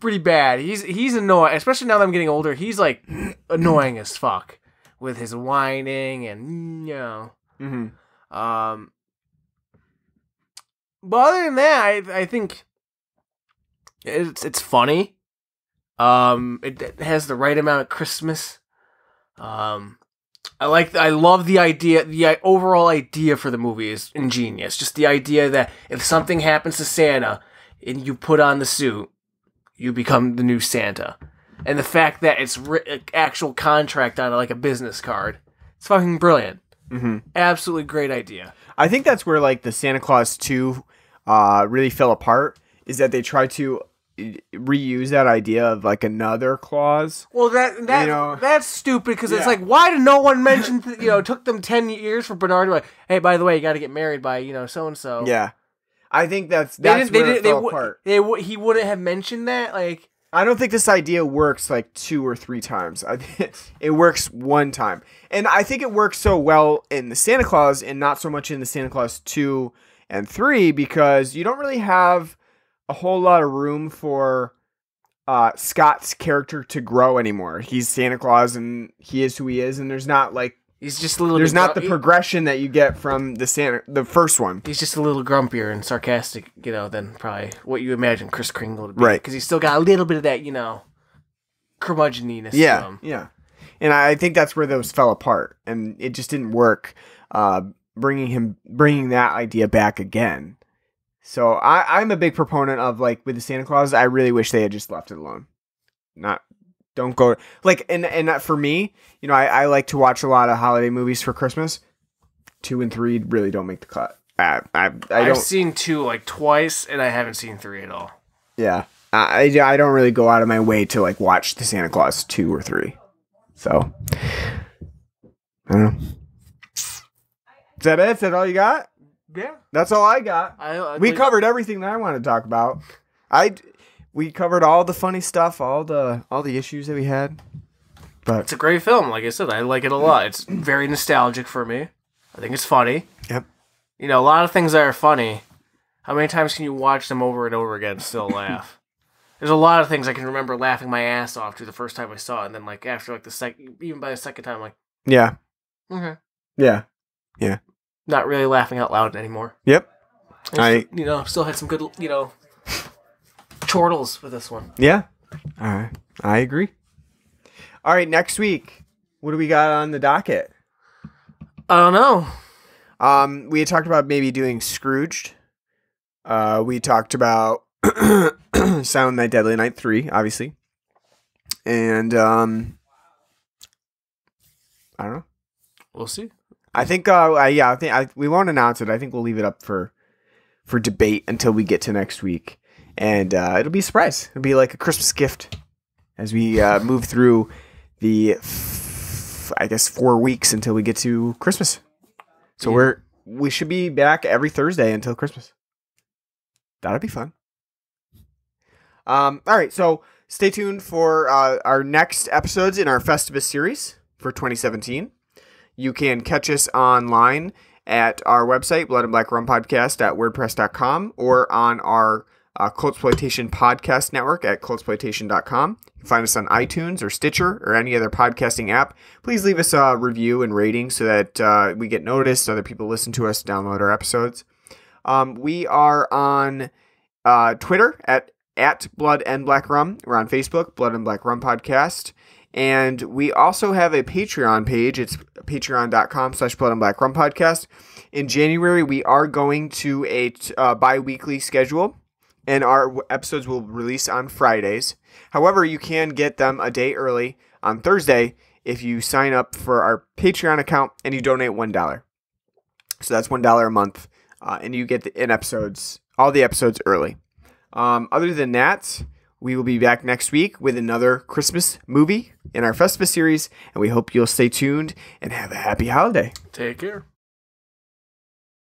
Speaker 6: pretty bad. He's annoying, especially now that I'm getting older. He's like annoying as fuck with his whining and
Speaker 5: Mm-hmm.
Speaker 6: But other than that, I think it's funny. It has the right amount of Christmas. I love the idea. The overall idea for the movie is ingenious. Just the idea that if something happens to Santa and you put on the suit, you become the new Santa. and the fact that it's actual contract on like a business card. It's fucking brilliant. Mm-hmm. Absolutely great idea.
Speaker 5: I think that's where like the Santa Claus 2 really fell apart, is that they tried to reuse that idea of like another Claus.
Speaker 6: Well, that's stupid because it's like, why did no one mention? Took them 10 years for Bernard to like, hey, by the way, you got to get married by so and so.
Speaker 5: Yeah, I think that's where it fell apart.
Speaker 6: He wouldn't have mentioned that. Like,
Speaker 5: I don't think this idea works like 2 or 3 times. It works one time, and I think it works so well in the Santa Claus and not so much in the Santa Claus 2 and 3 because you don't really have a whole lot of room for Scott's character to grow anymore. He's Santa Claus and he is who he is, and there's not like
Speaker 6: he's just a little.
Speaker 5: There's not the progression that you get from the first one.
Speaker 6: He's just a little grumpier and sarcastic, than probably what you imagine Kris Kringle to be,
Speaker 5: right?
Speaker 6: Because he's still got a little bit of that, curmudgeon-iness.
Speaker 5: Yeah,
Speaker 6: to him.
Speaker 5: Yeah. And I think that's where those fell apart, and it just didn't work. Bringing that idea back again. So I'm a big proponent of like with the Santa Claus. I really wish they had just left it alone. Don't go like and for me, I like to watch a lot of holiday movies for Christmas. 2 and 3 really don't make the cut. I've
Speaker 6: seen 2 like twice, and I haven't seen 3 at all.
Speaker 5: Yeah, I don't really go out of my way to like watch the Santa Claus 2 or 3. So I don't know. Is that it? Is that all you got?
Speaker 6: Yeah,
Speaker 5: that's all I got. We covered everything that I want to talk about. We covered all the funny stuff, all the issues that we had. But
Speaker 6: it's a great film. Like I said, I like it a lot. It's very nostalgic for me. I think it's funny.
Speaker 5: Yep.
Speaker 6: A lot of things that are funny. How many times can you watch them over and over again and still laugh? There's a lot of things I can remember laughing my ass off to the first time I saw it, and then like after like even by the second time, like
Speaker 5: yeah,
Speaker 6: okay,
Speaker 5: yeah.
Speaker 6: Not really laughing out loud anymore.
Speaker 5: Yep.
Speaker 6: Still had some good, chortles with this one.
Speaker 5: Yeah. All right. I agree. All right. Next week, what do we got on the docket?
Speaker 6: I don't know.
Speaker 5: We had talked about maybe doing Scrooged. We talked about Silent Night, Deadly Night 3, obviously. And, I don't know.
Speaker 6: We'll see.
Speaker 5: I think, we won't announce it. I think we'll leave it up for debate until we get to next week. And it'll be a surprise. It'll be like a Christmas gift as we move through the, 4 weeks until we get to Christmas. So we should be back every Thursday until Christmas. That'll be fun. All right, so stay tuned for our next episodes in our Festivus series for 2017. You can catch us online at our website, bloodandblackrumpodcast.wordpress.com, or on our Cultsploitation podcast network at cultsploitation.com. You can find us on iTunes or Stitcher or any other podcasting app. Please leave us a review and rating so that we get noticed, other people listen to us, download our episodes. We are on Twitter at Blood and Black Rum. We're on Facebook, Blood and Black Rum Podcast. And we also have a Patreon page. It's patreon.com/Blood and Black Rum Podcast. In January, we are going to a bi-weekly schedule, and our episodes will release on Fridays. However, you can get them a day early on Thursday if you sign up for our Patreon account and you donate $1. So that's $1 a month, and you get all the episodes early. Other than that, we will be back next week with another Christmas movie in our Festivus series, and we hope you'll stay tuned and have a happy holiday.
Speaker 6: Take care.